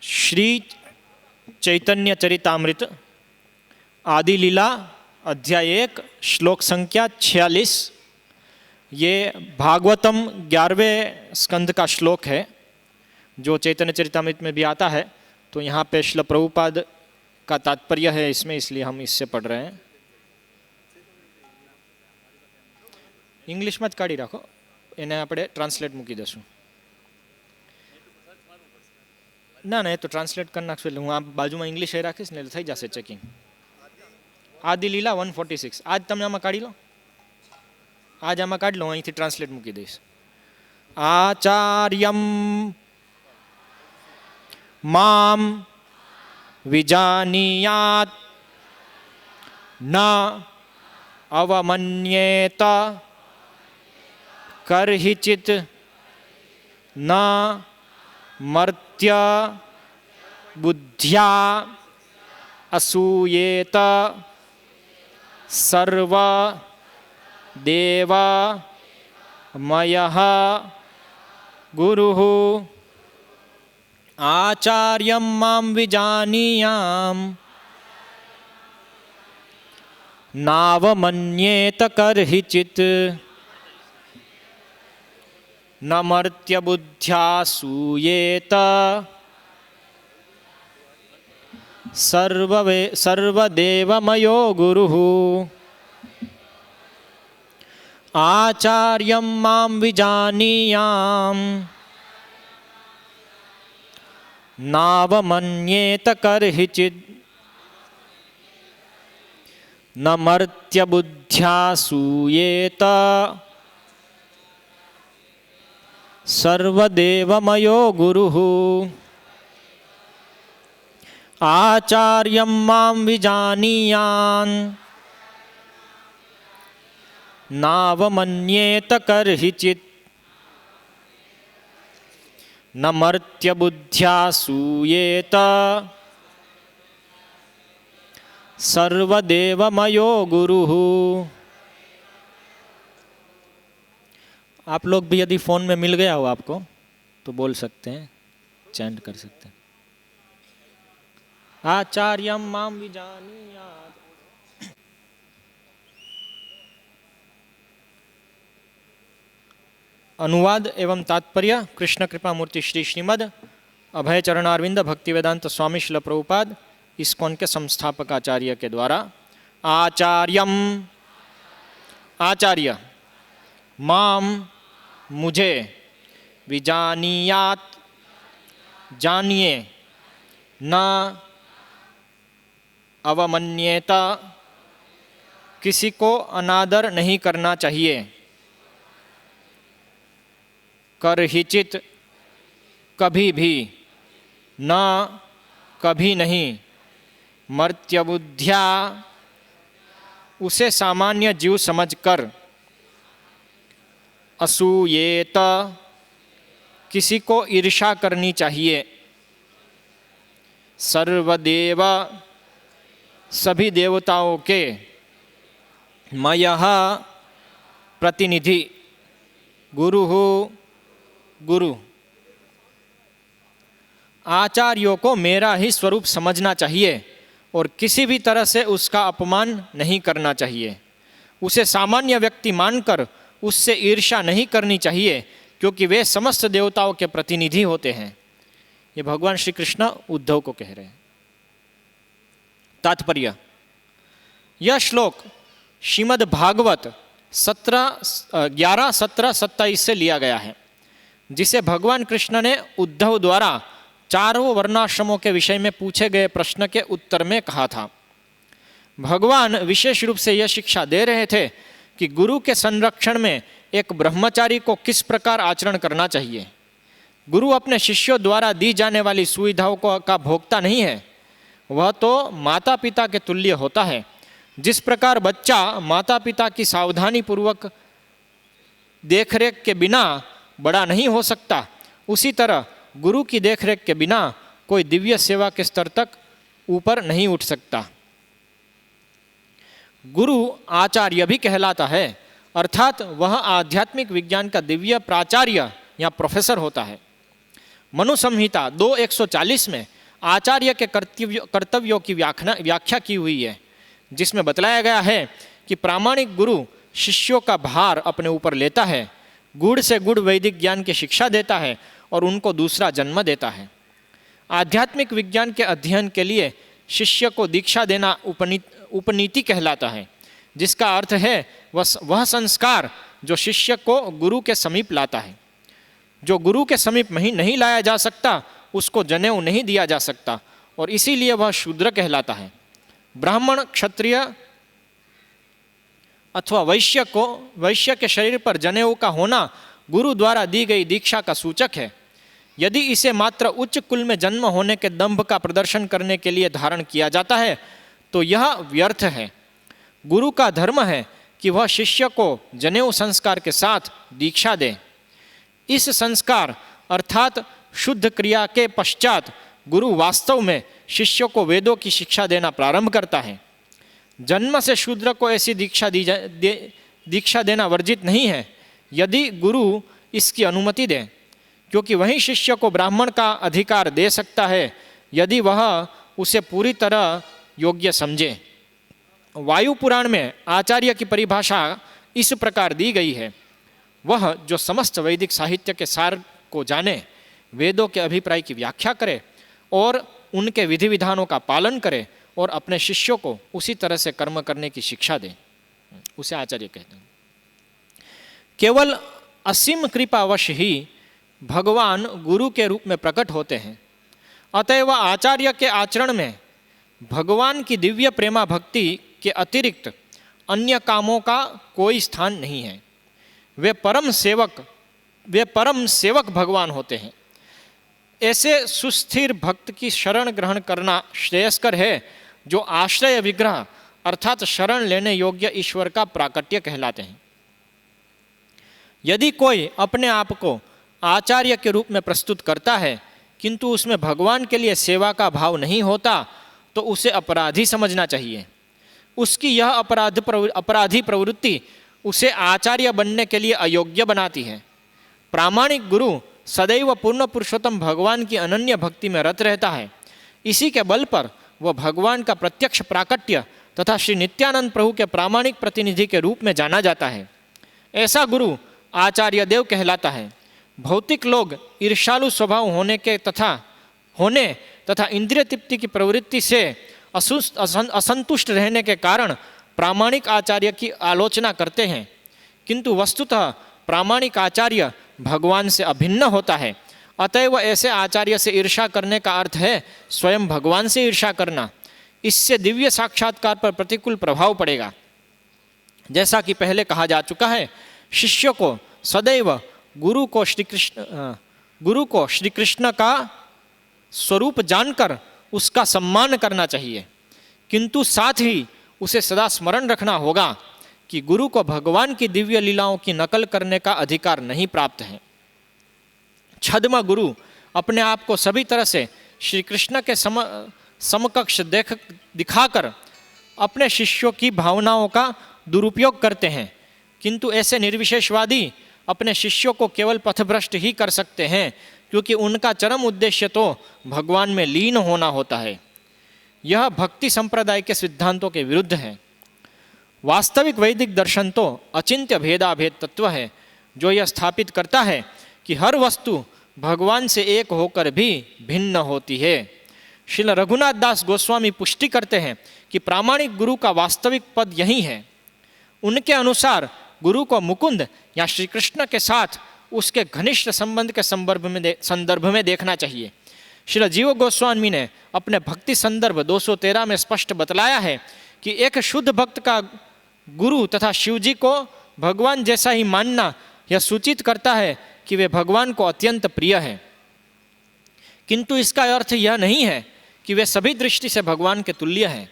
श्री चैतन्य चरितामृत आदि लीला अध्याय 1 श्लोक संख्या 46। ये भागवतम 11वें स्कंद का श्लोक है जो चैतन्य चरितामृत में भी आता है। तो यहाँ पे श्रील प्रभुपाद का तात्पर्य है इसमें, इसलिए हम इससे पढ़ रहे हैं। इंग्लिश में ज काढ़ी राखो, एने आपणे ट्रांसलेट मूकी दशुं। ना ना, ये तो ट्रांसलेट कर नाखशुं એટલે હું આ બાજુમાં ઇંગ્લિશ એ રાખીશ ને એટલે થઈ જશે ચેકિંગ। આદિ લીલા 146 आज તમે આમાં કાઢી લો, आज આમાં કાઢ લો, અહીંથી ટ્રાન્સલેટ મૂકી દઈશ। આચાર્યમ મામ વિજાનીયાત ન અવમન્યેત કરહિચિત ન मर्त्य बुद्ध्या असूयेत सर्व देव मयः गुरुः आचार्यं मां विजानीयाम् नावमन्येत कर्हिचित् न मर्त्य बुद्ध्या सूयेत सर्वदेवमयो गुरुः आचार्यं मां विजानीयाम् नावमन्येत कर्हिचित् न मर्त्य बुद्ध्या सूयेत सर्वदेवमयो गुरुः आचार्यं मां विजानीयान् नावमन्येत कर्हिचित् न मर्त्य बुद्ध्या सूयेत सर्वदेवमयो गुरुः। आप लोग भी यदि फ़ोन में मिल गया हो आपको तो बोल सकते हैं, चैंट कर सकते हैं। आचार्यं मां विजानीयात्। अनुवाद एवं तात्पर्य कृष्ण कृपा मूर्ति श्री श्रीमद अभय चरणारविंद भक्ति वेदांत स्वामी श्रील प्रभुपाद इस्कॉन के संस्थापक आचार्य के द्वारा। आचार्यम आचार्य, माम मुझे, विजानीयात जानिए, न अवमन्येत किसी को अनादर नहीं करना चाहिए, करहिचित कभी भी, न कभी नहीं, मर्त्यबुद्ध्या उसे सामान्य जीव समझकर, असूयेत किसी को ईर्ष्या करनी चाहिए, सर्वदेव सभी देवताओं के, मयः प्रतिनिधि, गुरुः गुरु, आचार्यों को मेरा ही स्वरूप समझना चाहिए और किसी भी तरह से उसका अपमान नहीं करना चाहिए। उसे सामान्य व्यक्ति मानकर उससे ईर्ष्या नहीं करनी चाहिए क्योंकि वे समस्त देवताओं के प्रतिनिधि होते हैं। ये भगवान श्री कृष्ण उद्धव को कह रहे हैं। तात्पर्य, यह श्लोक श्रीमद् भागवत 11, 17, 27 से लिया गया है, जिसे भगवान कृष्ण ने उद्धव द्वारा चारों वर्णाश्रमों के विषय में पूछे गए प्रश्न के उत्तर में कहा था। भगवान विशेष रूप से यह शिक्षा दे रहे थे कि गुरु के संरक्षण में एक ब्रह्मचारी को किस प्रकार आचरण करना चाहिए। गुरु अपने शिष्यों द्वारा दी जाने वाली सुविधाओं का भोक्ता नहीं है, वह तो माता पिता के तुल्य होता है। जिस प्रकार बच्चा माता पिता की सावधानी पूर्वक देखरेख के बिना बड़ा नहीं हो सकता, उसी तरह गुरु की देखरेख के बिना कोई दिव्य सेवा के स्तर तक ऊपर नहीं उठ सकता। गुरु आचार्य भी कहलाता है, अर्थात वह आध्यात्मिक विज्ञान का दिव्य प्राचार्य या प्रोफेसर होता है। मनु संहिता 2:140 में आचार्य के कर्तव्यों की व्याख्या की हुई है, जिसमें बतलाया गया है कि प्रामाणिक गुरु शिष्यों का भार अपने ऊपर लेता है, गूढ़ से गूढ़ वैदिक ज्ञान की शिक्षा देता है और उनको दूसरा जन्म देता है। आध्यात्मिक विज्ञान के अध्ययन के लिए शिष्य को दीक्षा देना उपनीति कहलाता है, जिसका अर्थ है वह संस्कार जो शिष्य को गुरु के समीप लाता है। जो गुरु के समीप नहीं लाया जा सकता उसको जनेऊ नहीं दिया जा सकता और इसीलिए वह शूद्र कहलाता है। ब्राह्मण, क्षत्रिय अथवा वैश्य के शरीर पर जनेऊ का होना गुरु द्वारा दी गई दीक्षा का सूचक है। यदि इसे मात्र उच्च कुल में जन्म होने के दंभ का प्रदर्शन करने के लिए धारण किया जाता है तो यह व्यर्थ है। गुरु का धर्म है कि वह शिष्य को जनेऊ संस्कार के साथ दीक्षा दे। इस संस्कार अर्थात शुद्ध क्रिया के पश्चात गुरु वास्तव में शिष्य को वेदों की शिक्षा देना प्रारंभ करता है। जन्म से शूद्र को ऐसी दीक्षा देना वर्जित नहीं है यदि गुरु इसकी अनुमति दे, क्योंकि वही शिष्य को ब्राह्मण का अधिकार दे सकता है यदि वह उसे पूरी तरह योग्य समझे। वायु पुराण में आचार्य की परिभाषा इस प्रकार दी गई है, वह जो समस्त वैदिक साहित्य के सार को जाने, वेदों के अभिप्राय की व्याख्या करे और उनके विधि विधानों का पालन करे और अपने शिष्यों को उसी तरह से कर्म करने की शिक्षा दे, उसे आचार्य कहते हैं। केवल असीम कृपावश ही भगवान गुरु के रूप में प्रकट होते हैं, अतएव आचार्य के आचरण में भगवान की दिव्य प्रेमा भक्ति के अतिरिक्त अन्य कामों का कोई स्थान नहीं है। वे परम सेवक भगवान होते हैं। ऐसे सुस्थिर भक्त की शरण ग्रहण करना श्रेयस्कर है जो आश्रय विग्रह अर्थात शरण लेने योग्य ईश्वर का प्राकट्य कहलाते हैं। यदि कोई अपने आप को आचार्य के रूप में प्रस्तुत करता है किंतु उसमें भगवान के लिए सेवा का भाव नहीं होता तो उसे अपराधी समझना चाहिए। उसकी यह अपराधी प्रवृत्ति उसे आचार्य बनने के लिए अयोग्य बनाती है। प्रामाणिक गुरु सदैव पूर्ण पुरुषोत्तम भगवान की अनन्य भक्ति में रत रहता है। इसी के बल पर वह भगवान का प्रत्यक्ष प्राकट्य तथा श्री नित्यानंद प्रभु के प्रामाणिक प्रतिनिधि के रूप में जाना जाता है। ऐसा गुरु आचार्य देव कहलाता है। भौतिक लोग ईर्ष्यालु स्वभाव होने तथा इंद्रिय तृप्ति की प्रवृत्ति से असंतुष्ट रहने के कारण प्रामाणिक आचार्य की आलोचना करते हैं, किंतु वस्तुतः प्रामाणिक आचार्य भगवान से अभिन्न होता है। अतएव ऐसे आचार्य से ईर्ष्या करने का अर्थ है स्वयं भगवान से ईर्ष्या करना। इससे दिव्य साक्षात्कार पर प्रतिकूल प्रभाव पड़ेगा। जैसा कि पहले कहा जा चुका है, शिष्य को सदैव गुरु को श्री कृष्ण का स्वरूप जानकर उसका सम्मान करना चाहिए, किंतु साथ ही उसे सदा स्मरण रखना होगा कि गुरु को भगवान की दिव्य लीलाओं की नकल करने का अधिकार नहीं प्राप्त है। छद्म गुरु अपने आप को सभी तरह से श्री कृष्ण के समकक्ष दिखाकर अपने शिष्यों की भावनाओं का दुरुपयोग करते हैं, किंतु ऐसे निर्विशेषवादी अपने शिष्यों को केवल पथभ्रष्ट ही कर सकते हैं, क्योंकि उनका चरम उद्देश्य तो भगवान में लीन होना होता है। यह भक्ति संप्रदाय के सिद्धांतों के विरुद्ध है। वास्तविक वैदिक दर्शन तो अचिंत्य भेदाभेद तत्व है, जो यह स्थापित करता है कि हर वस्तु भगवान से एक होकर भी भिन्न होती है। श्रील रघुनाथ दास गोस्वामी पुष्टि करते हैं कि प्रामाणिक गुरु का वास्तविक पद यही है। उनके अनुसार गुरु को मुकुंद या श्री कृष्ण के साथ उसके घनिष्ठ संबंध के संदर्भ में देखना चाहिए। श्रील जीव गोस्वामी ने अपने भक्ति संदर्भ 213 में स्पष्ट बतलाया है कि एक शुद्ध भक्त का गुरु तथा शिवजी को भगवान जैसा ही मानना यह सूचित करता है कि वे भगवान को अत्यंत प्रिय है, किंतु इसका अर्थ यह नहीं है कि वे सभी दृष्टि से भगवान के तुल्य हैं।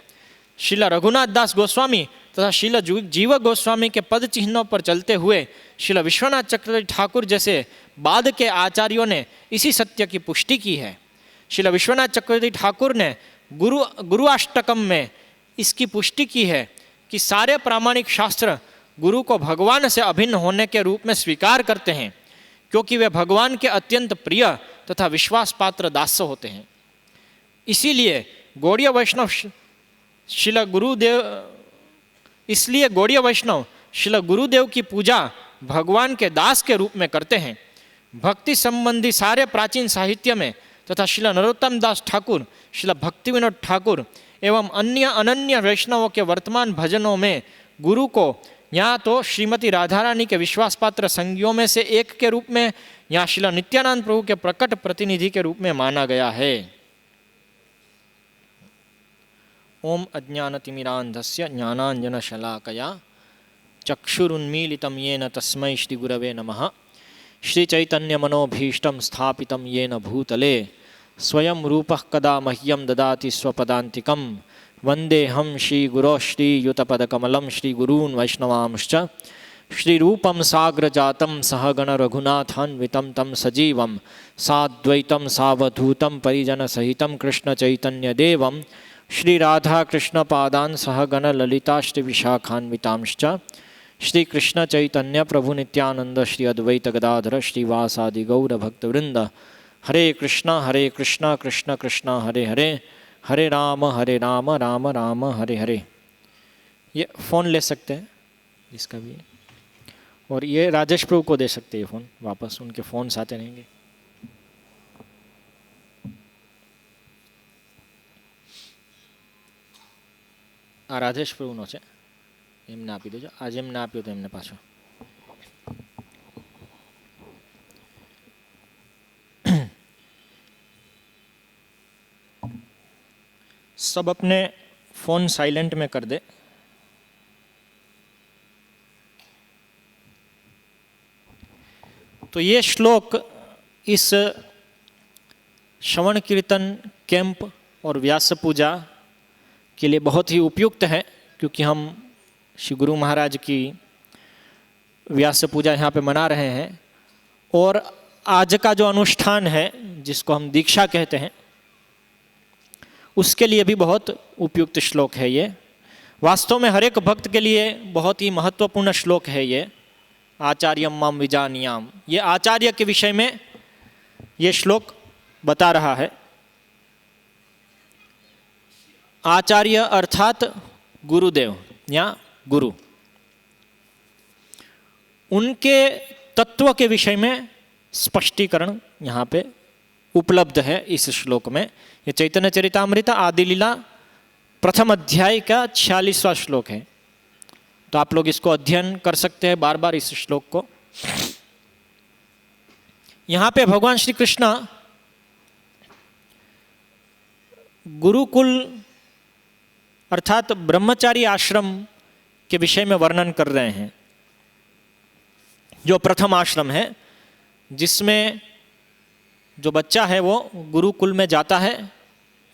श्रील रघुनाथ दास गोस्वामी तथा श्रील जीव गोस्वामी के पद चिन्हों पर चलते हुए श्रील विश्वनाथ चक्रवर्ती ठाकुर जैसे बाद के आचार्यों ने इसी सत्य की पुष्टि की है। श्रील विश्वनाथ चक्रवर्ती ठाकुर ने गुरुअष्टकम में इसकी पुष्टि की है कि सारे प्रामाणिक शास्त्र गुरु को भगवान से अभिन्न होने के रूप में स्वीकार करते हैं, क्योंकि वे भगवान के अत्यंत प्रिय तथा विश्वास पात्र दास होते हैं। इसीलिए गौड़ीय वैष्णव शिला गुरुदेव इसलिए गौड़ीय वैष्णव शिला गुरुदेव की पूजा भगवान के दास के रूप में करते हैं। भक्ति संबंधी सारे प्राचीन साहित्य में तथा शिला नरोत्तम दास ठाकुर, शिला भक्ति विनोद ठाकुर एवं अन्य अनन्य वैष्णवों के वर्तमान भजनों में गुरु को या तो श्रीमती राधा रानी के विश्वास पात्र संज्ञों में से एक के रूप में या शिला नित्यानंद प्रभु के प्रकट प्रतिनिधि के रूप में माना गया है। ओम अज्ञानतिमिरान्धस्य ज्ञानाञ्जनशलाकया चक्षुरुन्मीलितं येन तस्मै श्री गुरवे नमः। श्री चैतन्य मनोभीष्टं स्थापितं येन भूतले स्वयं रूपः कदा मह्यं ददाति स्वपदान्तिकं। वन्देऽहं श्रीगुरोः श्रीयुतपदकमलं श्रीगुरून् वैष्णवांश्च श्रीरूपं साग्रजातं सहगण रघुनाथान्वितं तं सजीवं साद्वैतं सावधूतं परिजनसहितं कृष्णचैतन्यदेवं श्रीराधाकृष्णपादान् सहगण ललिता श्रीविशाखान्वितांश्च श्रीकृष्णचैतन्य प्रभुनित्यानंद श्री अद्वैत गदाधर श्रीवासादि गौर भक्तवृंद। हरे कृष्णा कृष्ण कृष्ण हरे हरे, हरे राम राम राम हरे हरे। ये फ़ोन ले सकते हैं इसका भी, और ये राजेश प्रभु को दे सकते हैं फ़ोन वापस, उनके फ़ोन आते रहेंगे। आ राजेश प्रभुનો છે, એમને આપી દેજો। આજે એમને આપ્યો તો એમને પાછો। सब अपने फ़ोन साइलेंट में कर दे। तो ये श्लोक इस श्रवण कीर्तन कैंप और व्यास पूजा के लिए बहुत ही उपयुक्त है, क्योंकि हम श्री गुरु महाराज की व्यास पूजा यहाँ पे मना रहे हैं। और आज का जो अनुष्ठान है जिसको हम दीक्षा कहते हैं, उसके लिए भी बहुत उपयुक्त श्लोक है ये। वास्तव में हर एक भक्त के लिए बहुत ही महत्वपूर्ण श्लोक है ये। आचार्यम माम विजानीयाम, ये आचार्य के विषय में ये श्लोक बता रहा है। आचार्य अर्थात गुरुदेव या गुरु, उनके तत्व के विषय में स्पष्टीकरण यहाँ पे उपलब्ध है इस श्लोक में। ये चैतन्य चरितामृत आदि लीला प्रथम अध्याय का 46वां श्लोक है। तो आप लोग इसको अध्ययन कर सकते हैं बार बार इस श्लोक को। यहाँ पे भगवान श्री कृष्ण गुरुकुल अर्थात ब्रह्मचारी आश्रम के विषय में वर्णन कर रहे हैं, जो प्रथम आश्रम है, जिसमें जो बच्चा है वो गुरुकुल में जाता है।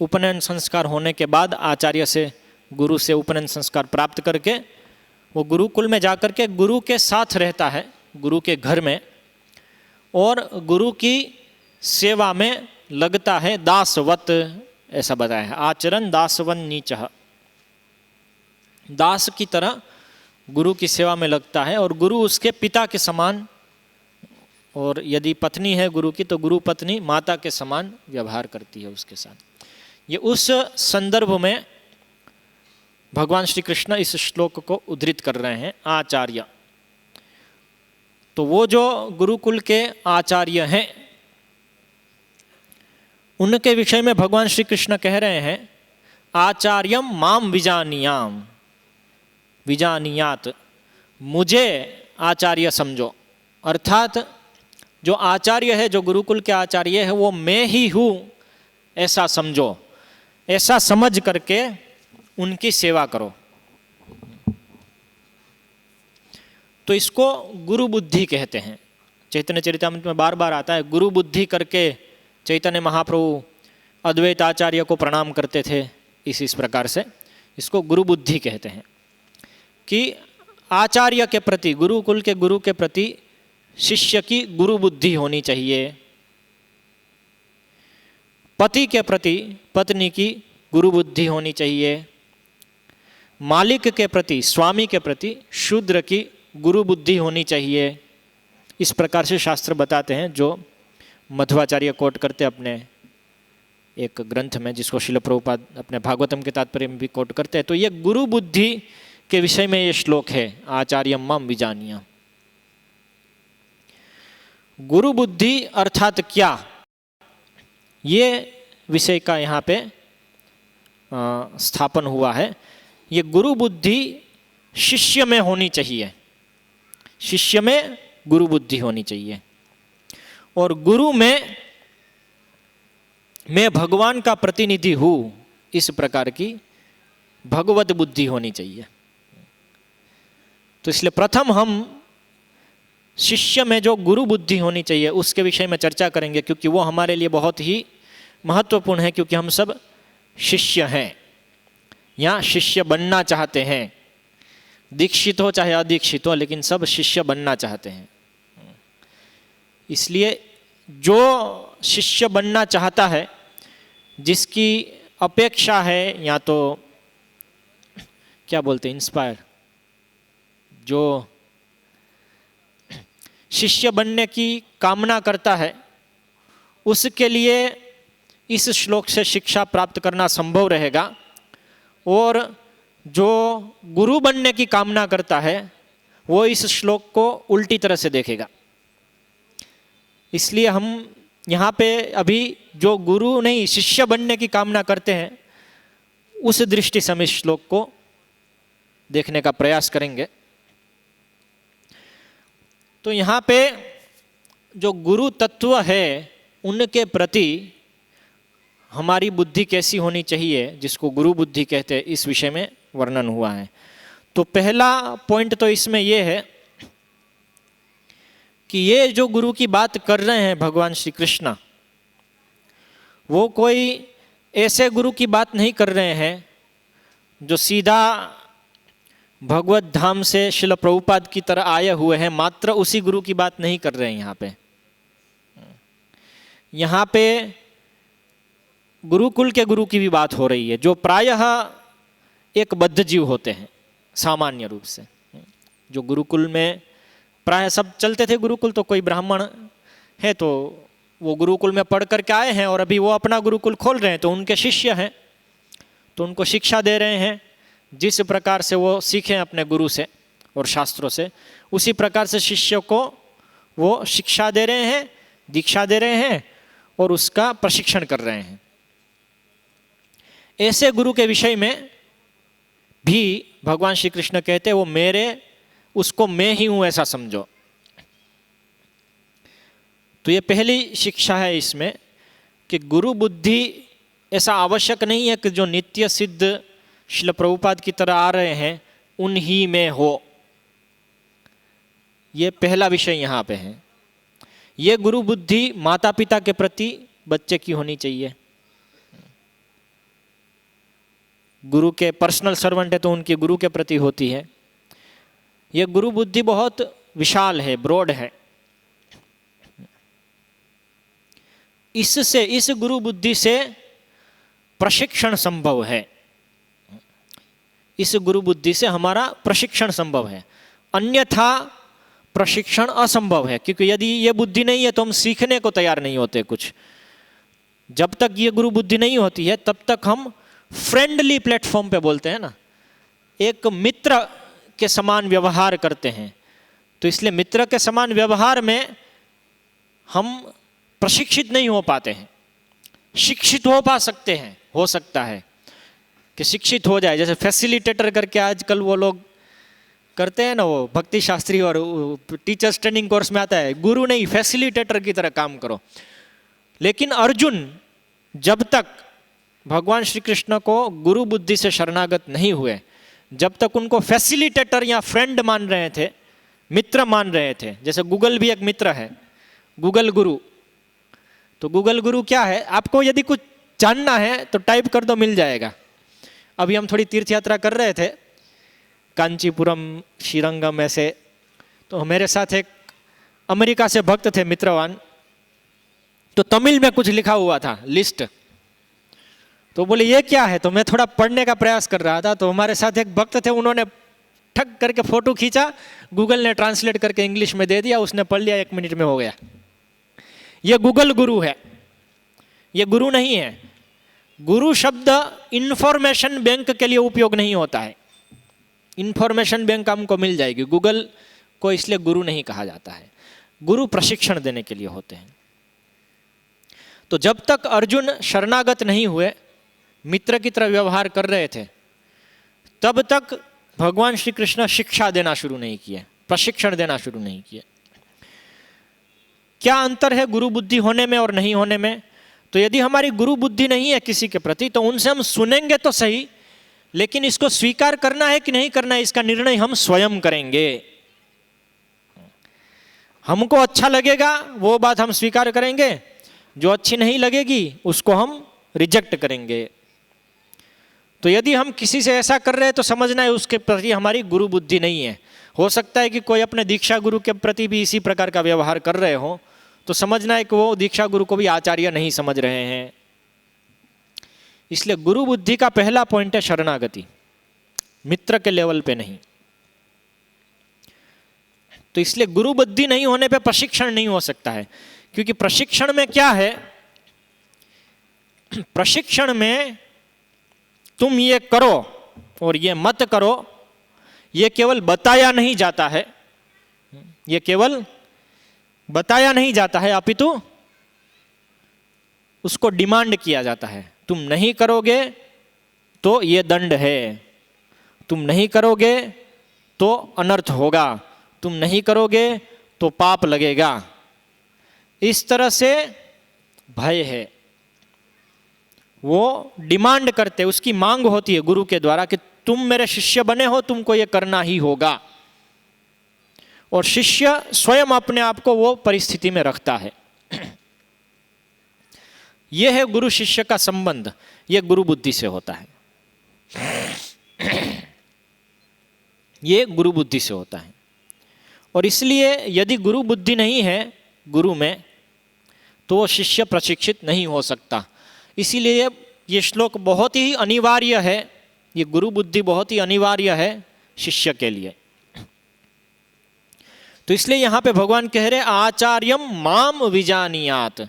उपनयन संस्कार होने के बाद आचार्य से, गुरु से उपनयन संस्कार प्राप्त करके वो गुरुकुल में जाकर के गुरु के साथ रहता है, गुरु के घर में, और गुरु की सेवा में लगता है। दासवत ऐसा बताया है, आचरण दासवन नीचः, दास की तरह गुरु की सेवा में लगता है। और गुरु उसके पिता के समान, और यदि पत्नी है गुरु की तो गुरु पत्नी माता के समान व्यवहार करती है उसके साथ। ये उस संदर्भ में भगवान श्री कृष्ण इस श्लोक को उद्धृत कर रहे हैं, आचार्य। तो वो जो गुरुकुल के आचार्य हैं, उनके विषय में भगवान श्री कृष्ण कह रहे हैं, आचार्यम माम विजानीयाम, विजानीयात, मुझे आचार्य समझो। अर्थात जो आचार्य है, जो गुरुकुल के आचार्य है, वो मैं ही हूँ ऐसा समझो, ऐसा समझ करके उनकी सेवा करो। तो इसको गुरु बुद्धि कहते हैं। चैतन्य चरितामृत में बार बार आता है, गुरु बुद्धि करके चैतन्य महाप्रभु अद्वैत आचार्य को प्रणाम करते थे। इस प्रकार से इसको गुरु बुद्धि कहते हैं कि आचार्य के प्रति, गुरुकुल के गुरु के प्रति शिष्य की गुरु बुद्धि होनी चाहिए। पति के प्रति पत्नी की गुरु बुद्धि होनी चाहिए। मालिक के प्रति, स्वामी के प्रति शूद्र की गुरु बुद्धि होनी चाहिए। इस प्रकार से शास्त्र बताते हैं, जो मध्वाचार्य कोट करते अपने एक ग्रंथ में, जिसको श्रील प्रभुपाद अपने भागवतम के तात्पर्य में भी कोट करते हैं। तो ये गुरु बुद्धि के विषय में ये श्लोक है, आचार्यम माम विजानीय। गुरु बुद्धि अर्थात क्या, ये विषय का यहाँ पे स्थापन हुआ है। ये गुरु बुद्धि शिष्य में होनी चाहिए, शिष्य में गुरु बुद्धि होनी चाहिए। और गुरु में मैं भगवान का प्रतिनिधि हूँ, इस प्रकार की भगवत बुद्धि होनी चाहिए। तो इसलिए प्रथम हम शिष्य में जो गुरु बुद्धि होनी चाहिए उसके विषय में चर्चा करेंगे, क्योंकि वो हमारे लिए बहुत ही महत्वपूर्ण है, क्योंकि हम सब शिष्य हैं या शिष्य बनना चाहते हैं। दीक्षित हो चाहे अदीक्षित हो, लेकिन सब शिष्य बनना चाहते हैं। इसलिए जो शिष्य बनना चाहता है, जिसकी अपेक्षा है, या तो क्या बोलते हैं, इंस्पायर, जो शिष्य बनने की कामना करता है, उसके लिए इस श्लोक से शिक्षा प्राप्त करना संभव रहेगा। और जो गुरु बनने की कामना करता है वो इस श्लोक को उल्टी तरह से देखेगा। इसलिए हम यहाँ पे अभी जो गुरु नहीं शिष्य बनने की कामना करते हैं, उस दृष्टि से हम इस श्लोक को देखने का प्रयास करेंगे। तो यहाँ पे जो गुरु तत्व है उनके प्रति हमारी बुद्धि कैसी होनी चाहिए, जिसको गुरु बुद्धि कहते हैं, इस विषय में वर्णन हुआ है। तो पहला पॉइंट तो इसमें यह है कि ये जो गुरु की बात कर रहे हैं भगवान श्री कृष्ण, वो कोई ऐसे गुरु की बात नहीं कर रहे हैं जो सीधा भगवत धाम से श्रील प्रभुपाद की तरह आए हुए हैं। मात्र उसी गुरु की बात नहीं कर रहे हैं यहाँ पे। यहाँ पे गुरुकुल के गुरु की भी बात हो रही है, जो प्रायः एक बद्ध जीव होते हैं सामान्य रूप से। जो गुरुकुल में प्रायः सब चलते थे गुरुकुल, तो कोई ब्राह्मण है तो वो गुरुकुल में पढ़ करके आए हैं और अभी वो अपना गुरुकुल खोल रहे हैं, तो उनके शिष्य हैं, तो उनको शिक्षा दे रहे हैं। जिस प्रकार से वो सीखें अपने गुरु से और शास्त्रों से, उसी प्रकार से शिष्य को वो शिक्षा दे रहे हैं, दीक्षा दे रहे हैं और उसका प्रशिक्षण कर रहे हैं। ऐसे गुरु के विषय में भी भगवान श्री कृष्ण कहते हैं वो मेरे, उसको मैं ही हूं ऐसा समझो। तो ये पहली शिक्षा है इसमें कि गुरु बुद्धि ऐसा आवश्यक नहीं है कि जो नित्य सिद्ध श्रील प्रभुपाद की तरह आ रहे हैं उन्हीं में हो। ये पहला विषय यहाँ पे है। ये गुरु बुद्धि माता पिता के प्रति बच्चे की होनी चाहिए। गुरु के पर्सनल सर्वेंट है तो उनकी गुरु के प्रति होती है। यह गुरु बुद्धि बहुत विशाल है, ब्रॉड है। इससे, इस गुरु बुद्धि से प्रशिक्षण संभव है। इस गुरु बुद्धि से हमारा प्रशिक्षण संभव है, अन्यथा प्रशिक्षण असंभव है। क्योंकि यदि ये बुद्धि नहीं है तो हम सीखने को तैयार नहीं होते कुछ। जब तक ये गुरु बुद्धि नहीं होती है तब तक हम फ्रेंडली प्लेटफॉर्म पे बोलते हैं ना, एक मित्र के समान व्यवहार करते हैं। तो इसलिए मित्र के समान व्यवहार में हम प्रशिक्षित नहीं हो पाते हैं। शिक्षित हो पा सकते हैं, हो सकता है कि शिक्षित हो जाए, जैसे फैसिलिटेटर करके आजकल वो लोग करते हैं ना, वो भक्ति शास्त्री और टीचर्स ट्रेनिंग कोर्स में आता है, गुरु नहीं फैसिलिटेटर की तरह काम करो। लेकिन अर्जुन जब तक भगवान श्री कृष्ण को गुरु बुद्धि से शरणागत नहीं हुए, जब तक उनको फैसिलिटेटर या फ्रेंड मान रहे थे, मित्र मान रहे थे। जैसे गूगल भी एक मित्र है, गूगल गुरु। तो गूगल गुरु क्या है, आपको यदि कुछ जानना है तो टाइप कर दो, मिल जाएगा। अभी हम थोड़ी तीर्थ यात्रा कर रहे थे कांचीपुरम, श्रीरंगम ऐसे, तो मेरे साथ एक अमेरिका से भक्त थे मित्रवान, तो तमिल में कुछ लिखा हुआ था लिस्ट। तो बोले ये क्या है, तो मैं थोड़ा पढ़ने का प्रयास कर रहा था। तो हमारे साथ एक भक्त थे, उन्होंने ठग करके फोटो खींचा, गूगल ने ट्रांसलेट करके इंग्लिश में दे दिया, उसने पढ़ लिया, 1 मिनट में हो गया। ये गूगल गुरु है, ये गुरु नहीं है। गुरु शब्द इंफॉर्मेशन बैंक के लिए उपयोग नहीं होता है। इंफॉर्मेशन बैंक हमको मिल जाएगी, गूगल को इसलिए गुरु नहीं कहा जाता है। गुरु प्रशिक्षण देने के लिए होते हैं। तो जब तक अर्जुन शरणागत नहीं हुए, मित्र की तरह व्यवहार कर रहे थे, तब तक भगवान श्री कृष्ण शिक्षा देना शुरू नहीं किए, प्रशिक्षण देना शुरू नहीं किए। क्या अंतर है गुरु बुद्धि होने में और नहीं होने में? तो यदि हमारी गुरु बुद्धि नहीं है किसी के प्रति, तो उनसे हम सुनेंगे तो सही, लेकिन इसको स्वीकार करना है कि नहीं करना है, इसका निर्णय हम स्वयं करेंगे। हमको अच्छा लगेगा वो बात हम स्वीकार करेंगे, जो अच्छी नहीं लगेगी उसको हम रिजेक्ट करेंगे। तो यदि हम किसी से ऐसा कर रहे हैं तो समझना है उसके प्रति हमारी गुरु बुद्धि नहीं है। हो सकता है कि कोई अपने दीक्षा गुरु के प्रति भी इसी प्रकार का व्यवहार कर रहे हो, तो समझना है कि वो दीक्षा गुरु को भी आचार्य नहीं समझ रहे हैं। इसलिए गुरु बुद्धि का पहला पॉइंट है शरणागति, मित्र के लेवल पे नहीं। तो इसलिए गुरु बुद्धि नहीं होने पे प्रशिक्षण नहीं हो सकता है, क्योंकि प्रशिक्षण में क्या है, प्रशिक्षण में तुम ये करो और ये मत करो, ये केवल बताया नहीं जाता है, ये केवल बताया नहीं जाता है, अपितु उसको डिमांड किया जाता है। तुम नहीं करोगे तो ये दंड है, तुम नहीं करोगे तो अनर्थ होगा, तुम नहीं करोगे तो पाप लगेगा। इस तरह से भय है, वो डिमांड करते, उसकी मांग होती है गुरु के द्वारा कि तुम मेरे शिष्य बने हो, तुमको ये करना ही होगा। और शिष्य स्वयं अपने आप को वो परिस्थिति में रखता है। यह है गुरु शिष्य का संबंध, यह गुरु बुद्धि से होता है, ये गुरु बुद्धि से होता है। और इसलिए यदि गुरु बुद्धि नहीं है गुरु में, तो वो शिष्य प्रशिक्षित नहीं हो सकता। इसीलिए ये श्लोक बहुत ही अनिवार्य है, ये गुरु बुद्धि बहुत ही अनिवार्य है शिष्य के लिए। तो इसलिए यहां पे भगवान कह रहे आचार्यम माम विजानियात,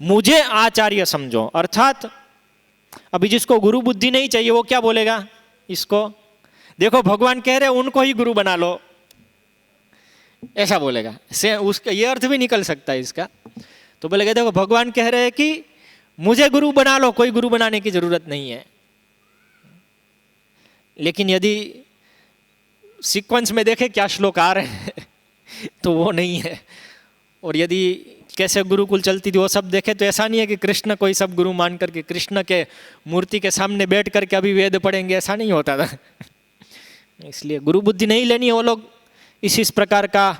मुझे आचार्य समझो। अर्थात अभी जिसको गुरु बुद्धि नहीं चाहिए वो क्या बोलेगा, इसको देखो भगवान कह रहे उनको ही गुरु बना लो, ऐसा बोलेगा। से उसका ये अर्थ भी निकल सकता है इसका। तो बोलेगा देखो भगवान कह रहे हैं कि मुझे गुरु बना लो, कोई गुरु बनाने की जरूरत नहीं है। लेकिन यदि सीक्वेंस में देखें क्या श्लोक आ रहे हैं तो वो नहीं है। और यदि कैसे गुरुकुल चलती थी वो सब देखे तो ऐसा नहीं है कि कृष्ण कोई सब गुरु मान करके कृष्ण के मूर्ति के सामने बैठ करके अभी वेद पढ़ेंगे, ऐसा नहीं होता था। इसलिए गुरु बुद्धि नहीं लेनी है। वो लोग इस प्रकार का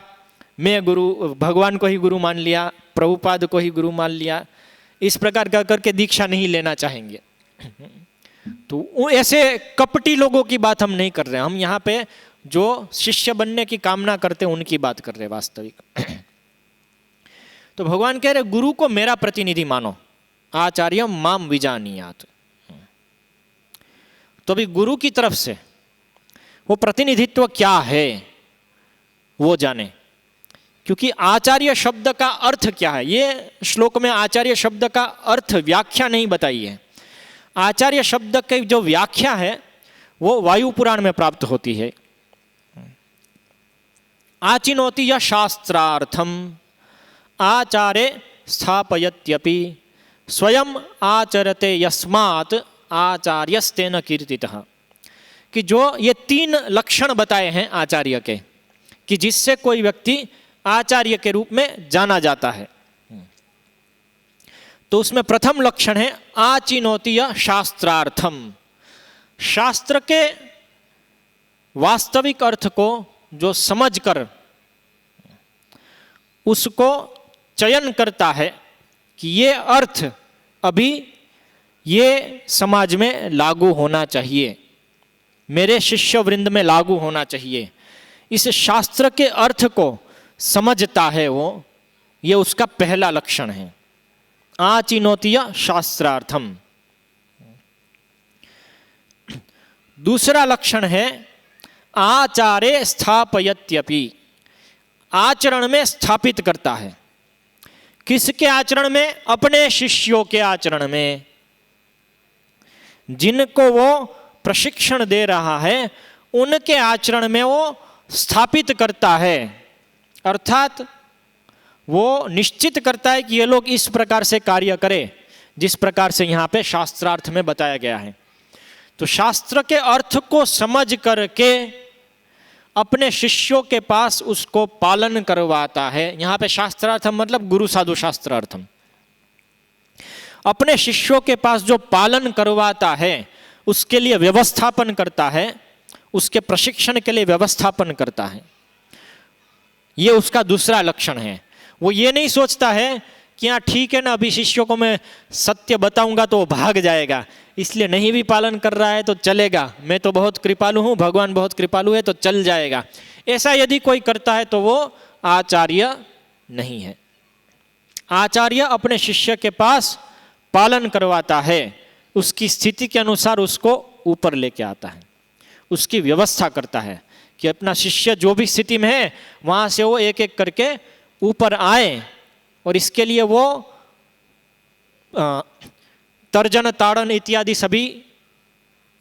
मैं गुरु, भगवान को ही गुरु मान लिया, प्रभुपाद को ही गुरु मान लिया, इस प्रकार का करके दीक्षा नहीं लेना चाहेंगे। तो ऐसे कपटी लोगों की बात हम नहीं कर रहे, हम यहाँ पे जो शिष्य बनने की कामना करते हैं उनकी बात कर रहे वास्तविक। तो भगवान कह रहे गुरु को मेरा प्रतिनिधि मानो, आचार्य माम विजानियात। तो अभी गुरु की तरफ से वो प्रतिनिधित्व क्या है वो जाने, क्योंकि आचार्य शब्द का अर्थ क्या है, ये श्लोक में आचार्य शब्द का अर्थ व्याख्या नहीं बताई है। आचार्य शब्द की जो व्याख्या है वो वायु पुराण में प्राप्त होती है। आचिनोति या शास्त्रार्थम आचार्य स्थापयत्यपि स्वयं आचरते यस्मात् आचार्यस्तेन कीर्तितः। कि जो ये 3 लक्षण बताए हैं आचार्य के, कि जिससे कोई व्यक्ति आचार्य के रूप में जाना जाता है, तो उसमें प्रथम लक्षण है आचिनोति या शास्त्रार्थम। शास्त्र के वास्तविक अर्थ को जो समझकर उसको चयन करता है कि ये अर्थ अभी ये समाज में लागू होना चाहिए, मेरे शिष्य वृंद में लागू होना चाहिए, इस शास्त्र के अर्थ को समझता है वो, ये उसका पहला लक्षण है आचिनोति शास्त्रार्थम। दूसरा लक्षण है आचार्य स्थापयत्यपि, आचरण में स्थापित करता है। किसके आचरण में? अपने शिष्यों के आचरण में। जिनको वो प्रशिक्षण दे रहा है उनके आचरण में वो स्थापित करता है, अर्थात वो निश्चित करता है कि ये लोग इस प्रकार से कार्य करें जिस प्रकार से यहाँ पे शास्त्रार्थ में बताया गया है। तो शास्त्र के अर्थ को समझ करके अपने शिष्यों के पास उसको पालन करवाता है। यहाँ पे शास्त्रार्थम मतलब गुरु साधु शास्त्रार्थम। अपने शिष्यों के पास जो पालन करवाता है उसके लिए व्यवस्थापन करता है, उसके प्रशिक्षण के लिए व्यवस्थापन करता है। ये उसका दूसरा लक्षण है। वो ये नहीं सोचता है कि हाँ ठीक है ना, अभी शिष्यों को मैं सत्य बताऊंगा तो वो भाग जाएगा, इसलिए नहीं भी पालन कर रहा है तो चलेगा, मैं तो बहुत कृपालु हूँ, भगवान बहुत कृपालु है तो चल जाएगा। ऐसा यदि कोई करता है तो वो आचार्य नहीं है। आचार्य अपने शिष्य के पास पालन करवाता है, उसकी स्थिति के अनुसार उसको ऊपर लेके आता है, उसकी व्यवस्था करता है कि अपना शिष्य जो भी स्थिति में है वहाँ से वो एक एक करके ऊपर आए। और इसके लिए वो तर्जन ताड़न इत्यादि सभी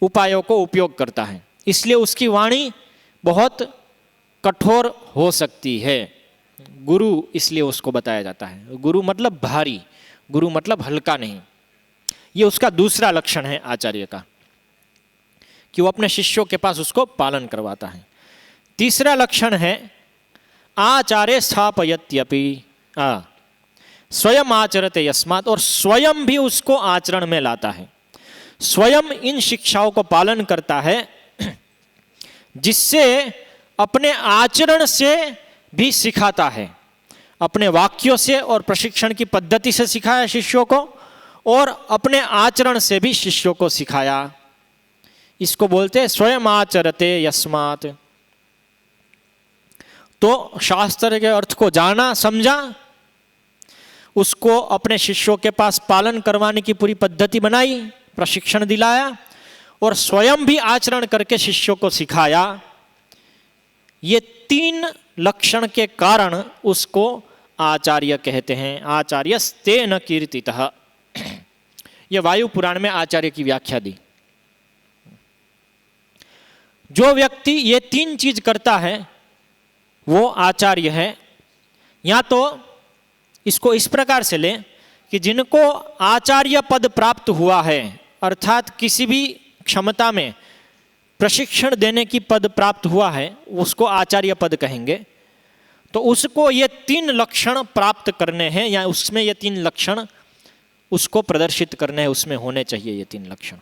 उपायों को उपयोग करता है। इसलिए उसकी वाणी बहुत कठोर हो सकती है। गुरु इसलिए उसको बताया जाता है। गुरु मतलब भारी, गुरु मतलब हल्का नहीं। ये उसका दूसरा लक्षण है आचार्य का, कि वो अपने शिष्यों के पास उसको पालन करवाता है। तीसरा लक्षण है आचार्य स्थापयत्यपि स्वयं आचरते यस्मात्, और स्वयं भी उसको आचरण में लाता है। स्वयं इन शिक्षाओं को पालन करता है जिससे अपने आचरण से भी सिखाता है। अपने वाक्यों से और प्रशिक्षण की पद्धति से सिखाया शिष्यों को, और अपने आचरण से भी शिष्यों को सिखाया। इसको बोलते हैं स्वयं आचरते यस्मात्। तो शास्त्र के अर्थ को जाना, समझा, उसको अपने शिष्यों के पास पालन करवाने की पूरी पद्धति बनाई, प्रशिक्षण दिलाया, और स्वयं भी आचरण करके शिष्यों को सिखाया। ये तीन लक्षण के कारण उसको आचार्य कहते हैं। आचार्यस्तेन कीर्तितः। यह वायु पुराण में आचार्य की व्याख्या दी। जो व्यक्ति ये तीन चीज करता है वो आचार्य है। या तो इसको इस प्रकार से लें कि जिनको आचार्य पद प्राप्त हुआ है, अर्थात किसी भी क्षमता में प्रशिक्षण देने की पद प्राप्त हुआ है, उसको आचार्य पद कहेंगे। तो उसको ये तीन लक्षण प्राप्त करने हैं, या उसमें ये तीन लक्षण उसको प्रदर्शित करने हैं, उसमें होने चाहिए ये तीन लक्षण।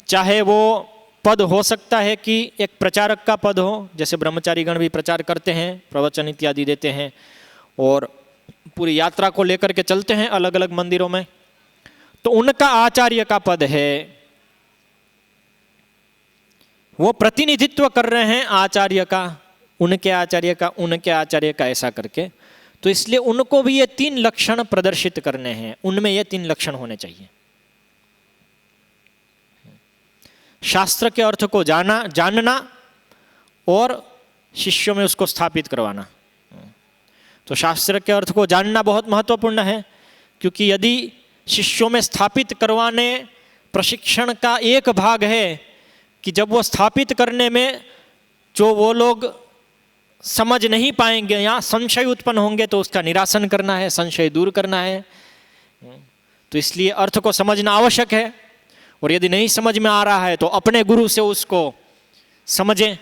चाहे वो पद हो सकता है कि एक प्रचारक का पद हो, जैसे ब्रह्मचारी गण भी प्रचार करते हैं, प्रवचन इत्यादि देते हैं और पूरी यात्रा को लेकर के चलते हैं अलग अलग मंदिरों में, तो उनका आचार्य का पद है। वो प्रतिनिधित्व कर रहे हैं आचार्य का, उनके आचार्य का, उनके आचार्य का, ऐसा करके। तो इसलिए उनको भी ये तीन लक्षण प्रदर्शित करने हैं, उनमें ये तीन लक्षण होने चाहिए। शास्त्र के अर्थ को जानना और शिष्यों में उसको स्थापित करवाना। तो शास्त्र के अर्थ को जानना बहुत महत्वपूर्ण है, क्योंकि यदि शिष्यों में स्थापित करवाने प्रशिक्षण का एक भाग है कि जब वो स्थापित करने में जो वो लोग समझ नहीं पाएंगे या संशय उत्पन्न होंगे तो उसका निरासन करना है, संशय दूर करना है। तो इसलिए अर्थ को समझना आवश्यक है, और यदि नहीं समझ में आ रहा है तो अपने गुरु से उसको समझें,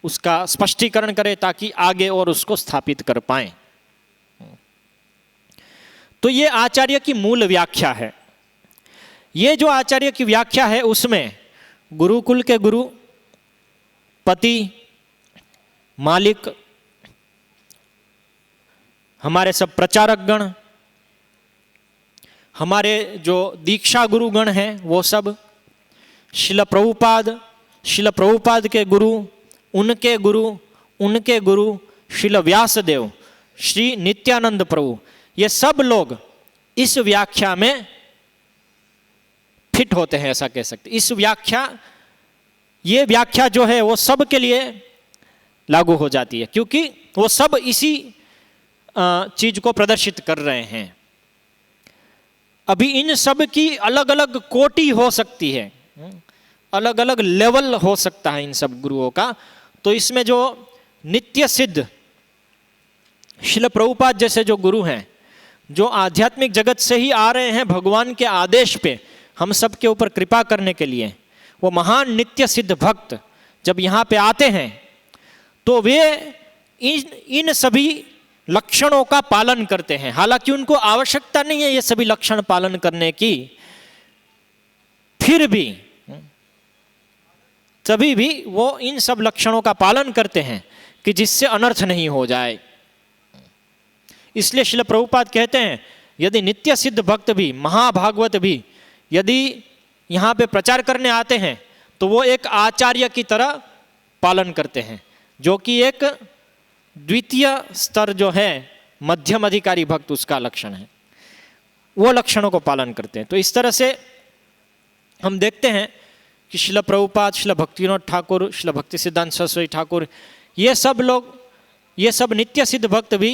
उसका स्पष्टीकरण करें, ताकि आगे और उसको स्थापित कर पाएं। तो ये आचार्य की मूल व्याख्या है। ये जो आचार्य की व्याख्या है उसमें गुरुकुल के गुरु, पति, मालिक, हमारे सब प्रचारक गण, हमारे जो दीक्षा गुरु गण हैं वो सब, शिल प्रभुपाद के गुरु, उनके गुरु शिल व्यासदेव, श्री नित्यानंद प्रभु, ये सब लोग इस व्याख्या में फिट होते हैं, ऐसा कह सकते। इस व्याख्या, ये व्याख्या जो है वो सब के लिए लागू हो जाती है, क्योंकि वो सब इसी चीज को प्रदर्शित कर रहे हैं। अभी इन सब की अलग अलग कोटि हो सकती है, अलग अलग लेवल हो सकता है इन सब गुरुओं का। तो इसमें जो नित्य सिद्ध श्रील प्रभुपाद जैसे जो गुरु हैं, जो आध्यात्मिक जगत से ही आ रहे हैं भगवान के आदेश पे हम सब के ऊपर कृपा करने के लिए, वो महान नित्य सिद्ध भक्त जब यहाँ पे आते हैं तो वे इन सभी लक्षणों का पालन करते हैं। हालांकि उनको आवश्यकता नहीं है ये सभी लक्षण पालन करने की, फिर भी तभी भी वो इन सब लक्षणों का पालन करते हैं कि जिससे अनर्थ नहीं हो जाए। इसलिए श्रील प्रभुपाद कहते हैं यदि नित्य सिद्ध भक्त भी, महाभागवत भी यदि यहाँ पे प्रचार करने आते हैं तो वो एक आचार्य की तरह पालन करते हैं, जो कि एक द्वितीय स्तर जो है मध्यम अधिकारी भक्त उसका लक्षण है, वो लक्षणों को पालन करते हैं। तो इस तरह से हम देखते हैं कि श्रील प्रभुपाद, श्रील भक्तिविनोद ठाकुर, श्रील भक्ति सिद्धांत सरस्वती ठाकुर, ये सब लोग, ये सब नित्य सिद्ध भक्त भी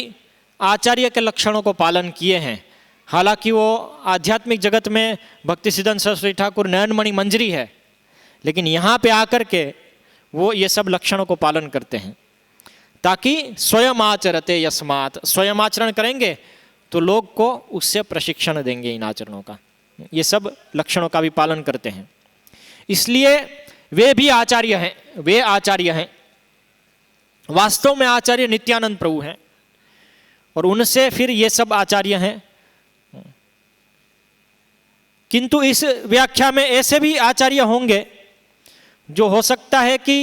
आचार्य के लक्षणों को पालन किए हैं। हालांकि वो आध्यात्मिक जगत में भक्ति सिद्धांत सरस्वती ठाकुर नयनमणि मंजरी है, लेकिन यहाँ पे आकर के वो ये सब लक्षणों को पालन करते हैं ताकि स्वयं आचरते यस्मात्, स्वयं आचरण करेंगे तो लोग को उससे प्रशिक्षण देंगे इन आचरणों का। ये सब लक्षणों का भी पालन करते हैं, इसलिए वे भी आचार्य हैं, वे आचार्य हैं। वास्तव में आचार्य नित्यानंद प्रभु हैं और उनसे फिर ये सब आचार्य हैं। किंतु इस व्याख्या में ऐसे भी आचार्य होंगे जो हो सकता है कि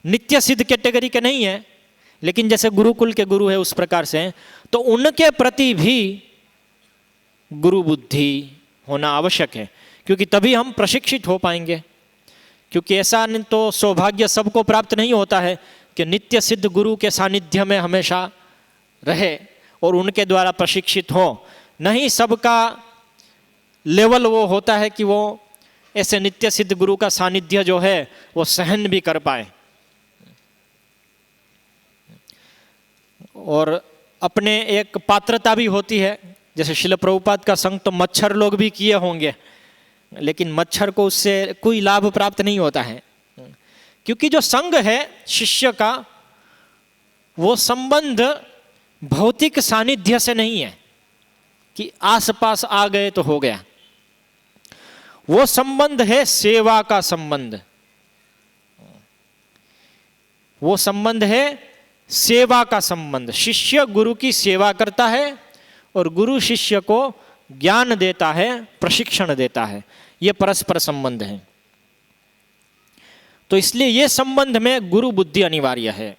नित्य सिद्ध कैटेगरी के नहीं है, लेकिन जैसे गुरुकुल के गुरु है उस प्रकार से हैं, तो उनके प्रति भी गुरु बुद्धि होना आवश्यक है, क्योंकि तभी हम प्रशिक्षित हो पाएंगे। क्योंकि ऐसा तो सौभाग्य सबको प्राप्त नहीं होता है कि नित्य सिद्ध गुरु के सानिध्य में हमेशा रहे और उनके द्वारा प्रशिक्षित हो। नहीं, सबका लेवल वो होता है कि वो ऐसे नित्य सिद्ध गुरु का सानिध्य जो है वो सहन भी कर पाए और अपने एक पात्रता भी होती है। जैसे श्रील प्रभुपाद का संग तो मच्छर लोग भी किए होंगे, लेकिन मच्छर को उससे कोई लाभ प्राप्त नहीं होता है, क्योंकि जो संग है शिष्य का वो संबंध भौतिक सानिध्य से नहीं है कि आसपास आ गए तो हो गया। वो संबंध है सेवा का संबंध, वो संबंध है सेवा का संबंध। शिष्य गुरु की सेवा करता है और गुरु शिष्य को ज्ञान देता है, प्रशिक्षण देता है। ये परस्पर संबंध है। तो इसलिए ये संबंध में गुरु बुद्धि अनिवार्य है।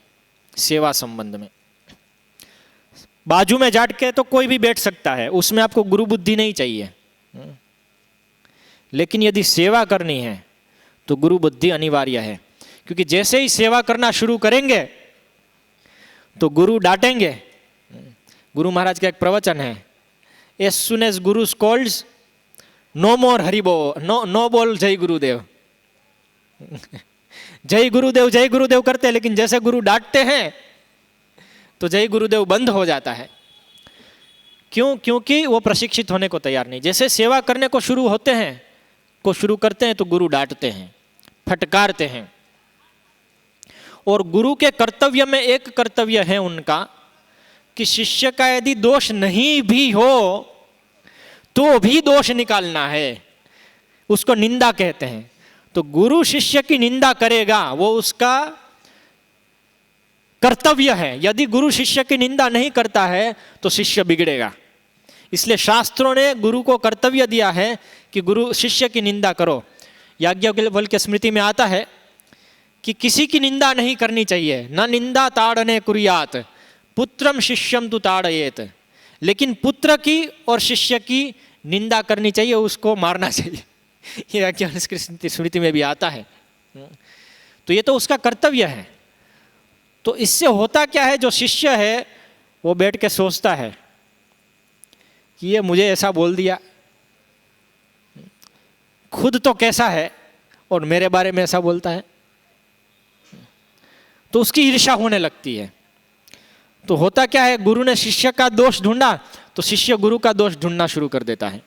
सेवा संबंध में बाजू में जाट के तो कोई भी बैठ सकता है, उसमें आपको गुरु बुद्धि नहीं चाहिए, लेकिन यदि सेवा करनी है तो गुरु बुद्धि अनिवार्य है। क्योंकि जैसे ही सेवा करना शुरू करेंगे तो गुरु डांटेंगे। गुरु महाराज का एक प्रवचन है, एज सुन एज गुरु स्कॉल्ड्स नो मोर हरिबो, नो बोल जय गुरुदेव। जय गुरुदेव करते हैं, लेकिन जैसे गुरु डांटते हैं तो जय गुरुदेव बंद हो जाता है। क्यों? क्योंकि वो प्रशिक्षित होने को तैयार नहीं। जैसे सेवा करने को शुरू करते हैं तो गुरु डांटते हैं, फटकारते हैं। और गुरु के कर्तव्य में एक कर्तव्य है उनका कि शिष्य का यदि दोष नहीं भी हो तो भी दोष निकालना है, उसको निंदा कहते हैं। तो गुरु शिष्य की निंदा करेगा, वो उसका कर्तव्य है। यदि गुरु शिष्य की निंदा नहीं करता है तो शिष्य बिगड़ेगा। इसलिए शास्त्रों ने गुरु को कर्तव्य दिया है कि गुरु शिष्य की निंदा करो। याज्ञवल्क्य स्मृति में आता है कि किसी की निंदा नहीं करनी चाहिए, न निंदा ताड़ने कुर्यात पुत्रम शिष्यम तु ताड़येत। लेकिन पुत्र की और शिष्य की निंदा करनी चाहिए, उसको मारना चाहिए। ये याज्ञवल्क्य स्मृति में भी आता है। तो ये तो उसका कर्तव्य है। तो इससे होता क्या है, जो शिष्य है वो बैठ के सोचता है कि ये मुझे ऐसा बोल दिया, खुद तो कैसा है और मेरे बारे में ऐसा बोलता है, तो उसकी ईर्ष्या होने लगती है। तो होता क्या है, गुरु ने शिष्य का दोष ढूंढा तो शिष्य गुरु का दोष ढूंढना शुरू कर देता है।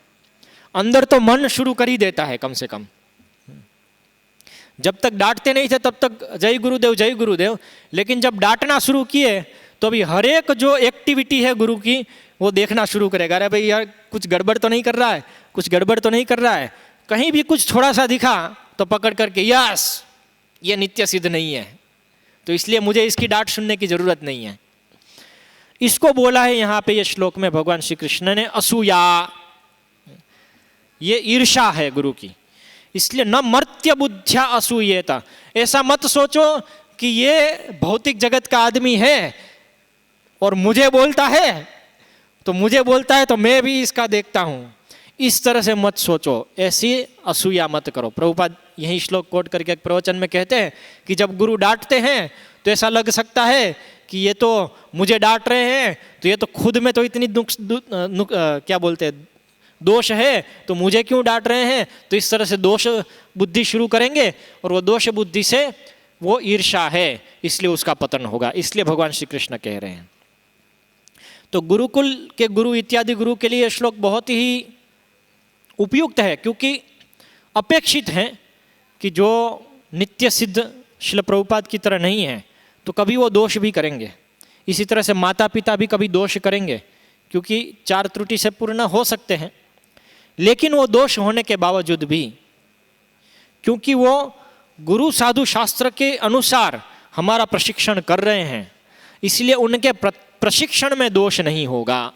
अंदर तो मन शुरू कर ही देता है कम से कम। जब तक डांटते नहीं थे तब तक जय गुरुदेव, लेकिन जब डांटना शुरू किए तो अभी हर एक जो एक्टिविटी है गुरु की वो देखना शुरू करेगा, अरे भाई यार कुछ गड़बड़ तो नहीं कर रहा है, कुछ गड़बड़ तो नहीं कर रहा है। कहीं भी कुछ थोड़ा सा दिखा तो पकड़ करके यस ये नित्य सिद्ध नहीं है, तो इसलिए मुझे इसकी डांट सुनने की जरूरत नहीं है। इसको बोला है यहाँ पे ये श्लोक में भगवान श्री कृष्ण ने असूया, ये ईर्षा है गुरु की। इसलिए न मर्त्य बुद्ध्या असूयेता, ऐसा मत सोचो कि ये भौतिक जगत का आदमी है और मुझे बोलता है तो मैं भी इसका देखता हूं, इस तरह से मत सोचो, ऐसी असूया मत करो। प्रभुपाद यही श्लोक कोट करके एक प्रवचन में कहते हैं कि जब गुरु डांटते हैं तो ऐसा लग सकता है कि ये तो मुझे डांट रहे हैं, तो ये तो खुद में तो इतनी दोष है, तो मुझे क्यों डांट रहे हैं। तो इस तरह से दोष बुद्धि शुरू करेंगे और वो दोष बुद्धि से वो ईर्षा है, इसलिए उसका पतन होगा। इसलिए भगवान श्री कृष्ण कह रहे हैं। तो गुरुकुल के गुरु इत्यादि गुरु के लिए श्लोक बहुत ही उपयुक्त है, क्योंकि अपेक्षित है कि जो नित्य सिद्ध श्रील प्रभुपाद की तरह नहीं है तो कभी वो दोष भी करेंगे। इसी तरह से माता पिता भी कभी दोष करेंगे, क्योंकि 4 त्रुटि से पूर्ण हो सकते हैं, लेकिन वो दोष होने के बावजूद भी, क्योंकि वो गुरु साधु शास्त्र के अनुसार हमारा प्रशिक्षण कर रहे हैं, इसलिए उनके प्रशिक्षण में दोष नहीं होगा।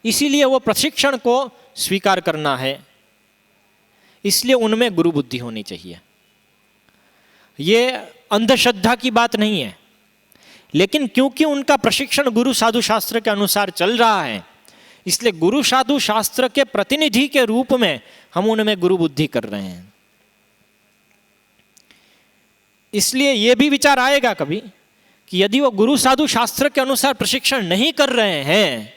इसीलिए वो प्रशिक्षण को स्वीकार करना है, इसलिए उनमें गुरु बुद्धि होनी चाहिए। ये अंधश्रद्धा की बात नहीं है, लेकिन क्योंकि उनका प्रशिक्षण गुरु साधु शास्त्र के अनुसार चल रहा है, इसलिए गुरु साधु शास्त्र के प्रतिनिधि के रूप में हम उनमें गुरु बुद्धि कर रहे हैं। इसलिए यह भी विचार आएगा कभी कि यदि वो गुरु साधु शास्त्र के अनुसार प्रशिक्षण नहीं कर रहे हैं,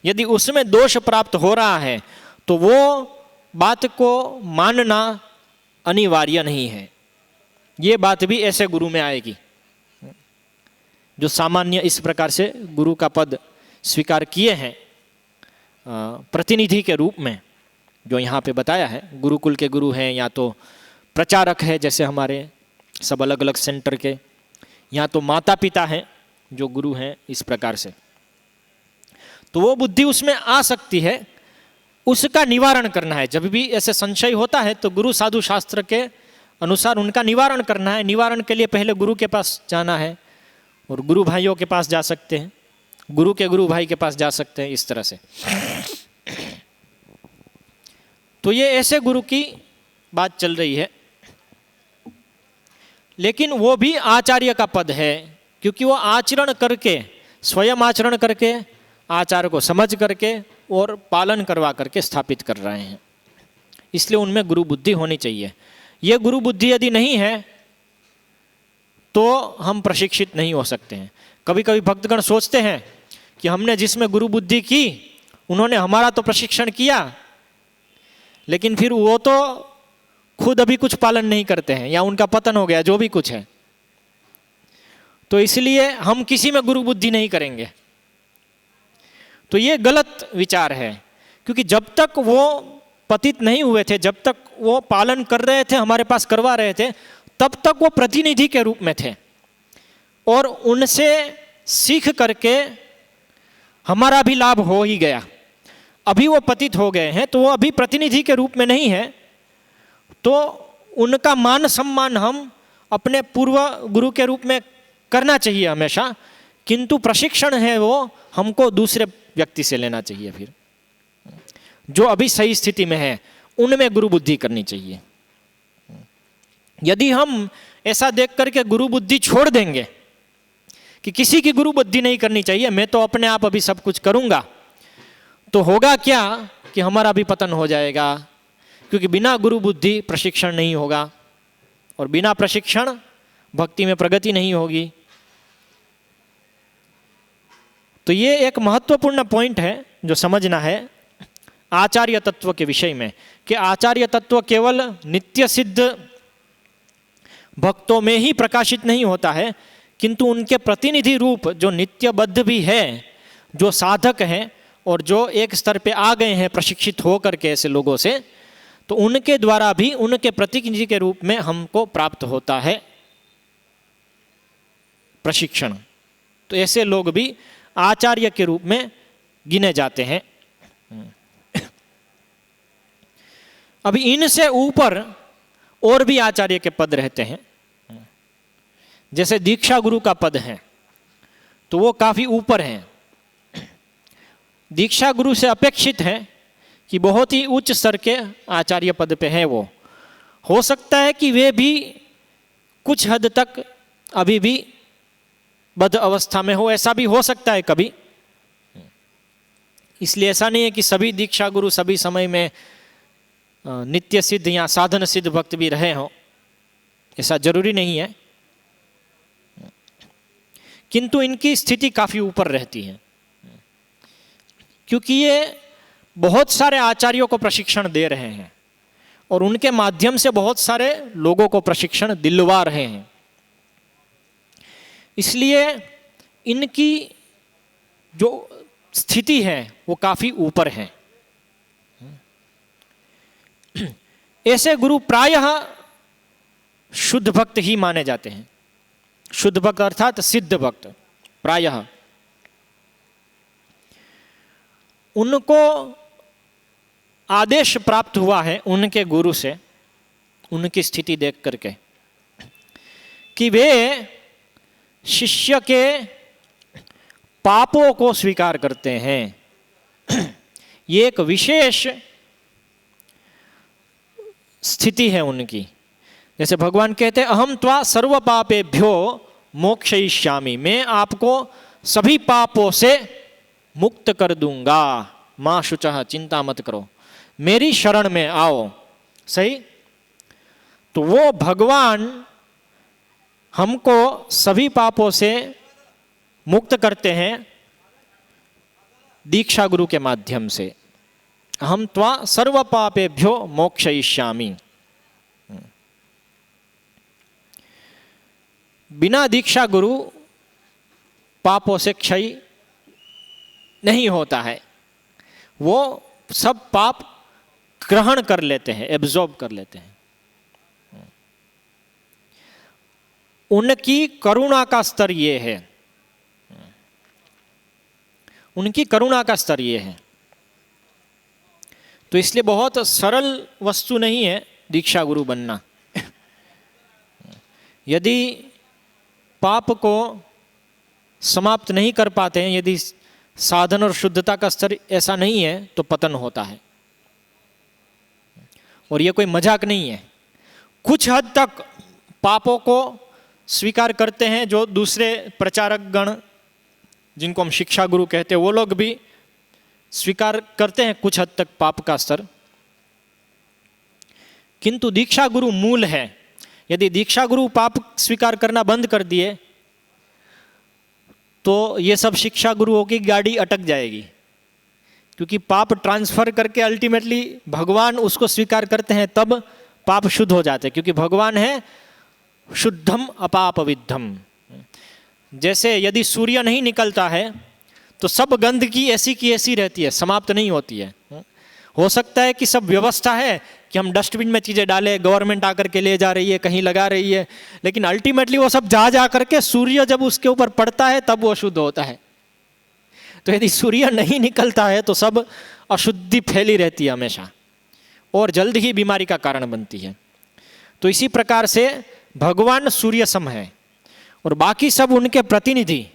यदि उसमें दोष प्राप्त हो रहा है, तो वो बात को मानना अनिवार्य नहीं है। ये बात भी ऐसे गुरु में आएगी जो सामान्य इस प्रकार से गुरु का पद स्वीकार किए हैं प्रतिनिधि के रूप में, जो यहाँ पे बताया है। गुरुकुल के गुरु हैं या तो प्रचारक है, जैसे हमारे सब अलग अलग सेंटर के, या तो माता पिता हैं जो गुरु हैं, इस प्रकार से। तो वो बुद्धि उसमें आ सकती है, उसका निवारण करना है। जब भी ऐसे संशय होता है तो गुरु साधु शास्त्र के अनुसार उनका निवारण करना है। निवारण के लिए पहले गुरु के पास जाना है, और गुरु भाइयों के पास जा सकते हैं, गुरु के गुरु भाई के पास जा सकते हैं, इस तरह से। तो ये ऐसे गुरु की बात चल रही है, लेकिन वो भी आचार्य का पद है, क्योंकि वो आचरण करके, स्वयं आचरण करके, आचार को समझ करके और पालन करवा करके स्थापित कर रहे हैं। इसलिए उनमें गुरु बुद्धि होनी चाहिए। ये गुरु बुद्धि यदि नहीं है तो हम प्रशिक्षित नहीं हो सकते हैं। कभी कभी भक्तगण सोचते हैं कि हमने जिसमें गुरु बुद्धि की उन्होंने हमारा तो प्रशिक्षण किया, लेकिन फिर वो तो खुद अभी कुछ पालन नहीं करते हैं, या उनका पतन हो गया, जो भी कुछ है। तो इसलिए हम किसी में गुरु बुद्धि नहीं करेंगे। तो ये गलत विचार है, क्योंकि जब तक वो पतित नहीं हुए थे, जब तक वो पालन कर रहे थे, हमारे पास करवा रहे थे, तब तक वो प्रतिनिधि के रूप में थे, और उनसे सीख करके हमारा भी लाभ हो ही गया। अभी वो पतित हो गए हैं तो वो अभी प्रतिनिधि के रूप में नहीं है, तो उनका मान सम्मान हम अपने पूर्व गुरु के रूप में करना चाहिए हमेशा, किंतु प्रशिक्षण है वो हमको दूसरे व्यक्ति से लेना चाहिए। फिर जो अभी सही स्थिति में है उनमें गुरु बुद्धि करनी चाहिए। यदि हम ऐसा देख करके गुरु बुद्धि छोड़ देंगे कि किसी की गुरु बुद्धि नहीं करनी चाहिए, मैं तो अपने आप अभी सब कुछ करूंगा, तो होगा क्या कि हमारा भी पतन हो जाएगा, क्योंकि बिना गुरु बुद्धि प्रशिक्षण नहीं होगा, और बिना प्रशिक्षण भक्ति में प्रगति नहीं होगी। तो ये एक महत्वपूर्ण पॉइंट है जो समझना है आचार्य तत्व के विषय में, कि आचार्य तत्व केवल नित्य सिद्ध भक्तों में ही प्रकाशित नहीं होता है, किंतु उनके प्रतिनिधि रूप जो नित्यबद्ध भी है, जो साधक हैं, और जो एक स्तर पे आ गए हैं प्रशिक्षित हो करके ऐसे लोगों से, तो उनके द्वारा भी उनके प्रतिनिधि के रूप में हमको प्राप्त होता है प्रशिक्षण। तो ऐसे लोग भी आचार्य के रूप में गिने जाते हैं। अभी इनसे ऊपर और भी आचार्य के पद रहते हैं। जैसे दीक्षा गुरु का पद है तो वो काफी ऊपर है। दीक्षा गुरु से अपेक्षित है कि बहुत ही उच्च स्तर के आचार्य पद पे है वो। हो सकता है कि वे भी कुछ हद तक अभी भी बद्ध अवस्था में हो, ऐसा भी हो सकता है कभी। इसलिए ऐसा नहीं है कि सभी दीक्षा गुरु सभी समय में नित्य सिद्ध या साधन सिद्ध भक्त भी रहे हों, ऐसा जरूरी नहीं है। किंतु इनकी स्थिति काफी ऊपर रहती है, क्योंकि ये बहुत सारे आचार्यों को प्रशिक्षण दे रहे हैं और उनके माध्यम से बहुत सारे लोगों को प्रशिक्षण दिलवा रहे हैं। इसलिए इनकी जो स्थिति है वो काफी ऊपर है। ऐसे गुरु प्रायः शुद्ध भक्त ही माने जाते हैं। शुद्ध भक्त अर्थात सिद्ध भक्त। प्रायः उनको आदेश प्राप्त हुआ है उनके गुरु से, उनकी स्थिति देख करके, कि वे शिष्य के पापों को स्वीकार करते हैं। ये एक विशेष स्थिति है उनकी। जैसे भगवान कहते हैं अहम त्वा सर्व पापेभ्यो मोक्षयिष्यामि, मैं आपको सभी पापों से मुक्त कर दूंगा। मां शुचः, चिंता मत करो, मेरी शरण में आओ। सही? तो वो भगवान हमको सभी पापों से मुक्त करते हैं दीक्षा गुरु के माध्यम से। हम त्वा सर्व पापेभ्यो मोक्षयिष्यामि। बिना दीक्षा गुरु पापों से क्षय नहीं होता है। वो सब पाप ग्रहण कर लेते हैं, एब्जॉर्ब कर लेते हैं। उनकी करुणा का स्तर ये है, उनकी करुणा का स्तर ये है। तो इसलिए बहुत सरल वस्तु नहीं है दीक्षा गुरु बनना। यदि पाप को समाप्त नहीं कर पाते हैं, यदि साधन और शुद्धता का स्तर ऐसा नहीं है, तो पतन होता है। और यह कोई मजाक नहीं है। कुछ हद तक पापों को स्वीकार करते हैं जो दूसरे प्रचारक गण, जिनको हम शिक्षा गुरु कहते हैं, वो लोग भी स्वीकार करते हैं कुछ हद तक पाप का स्तर। किंतु दीक्षा गुरु मूल है। यदि दीक्षा गुरु पाप स्वीकार करना बंद कर दिए तो ये सब शिक्षा गुरुओं की गाड़ी अटक जाएगी, क्योंकि पाप ट्रांसफर करके अल्टीमेटली भगवान उसको स्वीकार करते हैं, तब पाप शुद्ध हो जाते हैं। क्योंकि भगवान है शुद्धम अपाप विद्धम। जैसे यदि सूर्य नहीं निकलता है तो सब गंदगी ऐसी की ऐसी रहती है, समाप्त नहीं होती है। हो सकता है कि सब व्यवस्था है कि हम डस्टबिन में चीज़ें डालें, गवर्नमेंट आकर के ले जा रही है, कहीं लगा रही है, लेकिन अल्टीमेटली वो सब जा करके सूर्य जब उसके ऊपर पड़ता है तब वो शुद्ध होता है। तो यदि सूर्य नहीं निकलता है तो सब अशुद्धि फैली रहती है हमेशा, और जल्द ही बीमारी का कारण बनती है। तो इसी प्रकार से भगवान सूर्य सम है और बाकी सब उनके प्रतिनिधि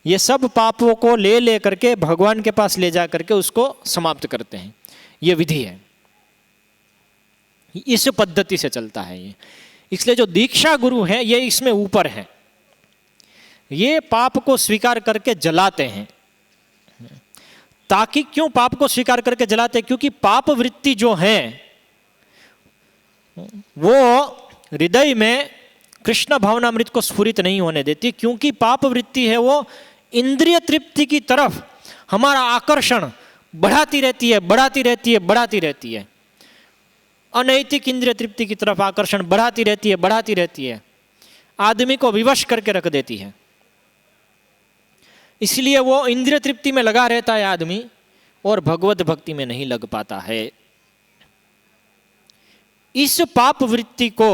ये सब पापों को ले करके भगवान के पास ले जा करके उसको समाप्त करते हैं। ये विधि है, इस पद्धति से चलता है ये। इसलिए जो दीक्षा गुरु है ये इसमें ऊपर है। ये पाप को स्वीकार करके जलाते हैं। ताकि क्यों पाप को स्वीकार करके जलाते हैं? क्योंकि पाप वृत्ति जो है वो हृदय में कृष्ण भावनामृत को स्फुरित नहीं होने देती। क्योंकि पाप वृत्ति है वो इंद्रिय तृप्ति की तरफ हमारा आकर्षण बढ़ाती रहती है, बढ़ाती रहती है, बढ़ाती रहती है। अनैतिक इंद्रिय तृप्ति की तरफ आकर्षण बढ़ाती रहती है, बढ़ाती रहती है, आदमी को विवश करके रख देती है। इसलिए वो इंद्रिय तृप्ति में लगा रहता है आदमी, और भगवत भक्ति में नहीं लग पाता है। इस पाप वृत्ति को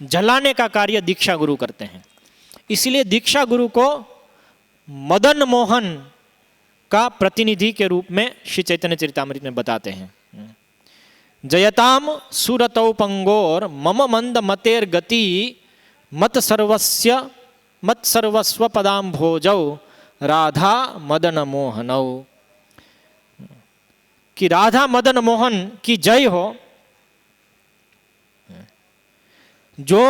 जलाने का कार्य दीक्षा गुरु करते हैं। इसलिए दीक्षा गुरु को मदन मोहन का प्रतिनिधि के रूप में श्री चैतन्य चरितामृत में बताते हैं। जयताम सुरतौ पंगोर मम मंद मतेर गति मत सर्वस्व पदाम भोजौ राधा मदन मोहनौ। कि राधा मदन मोहन की जय हो, जो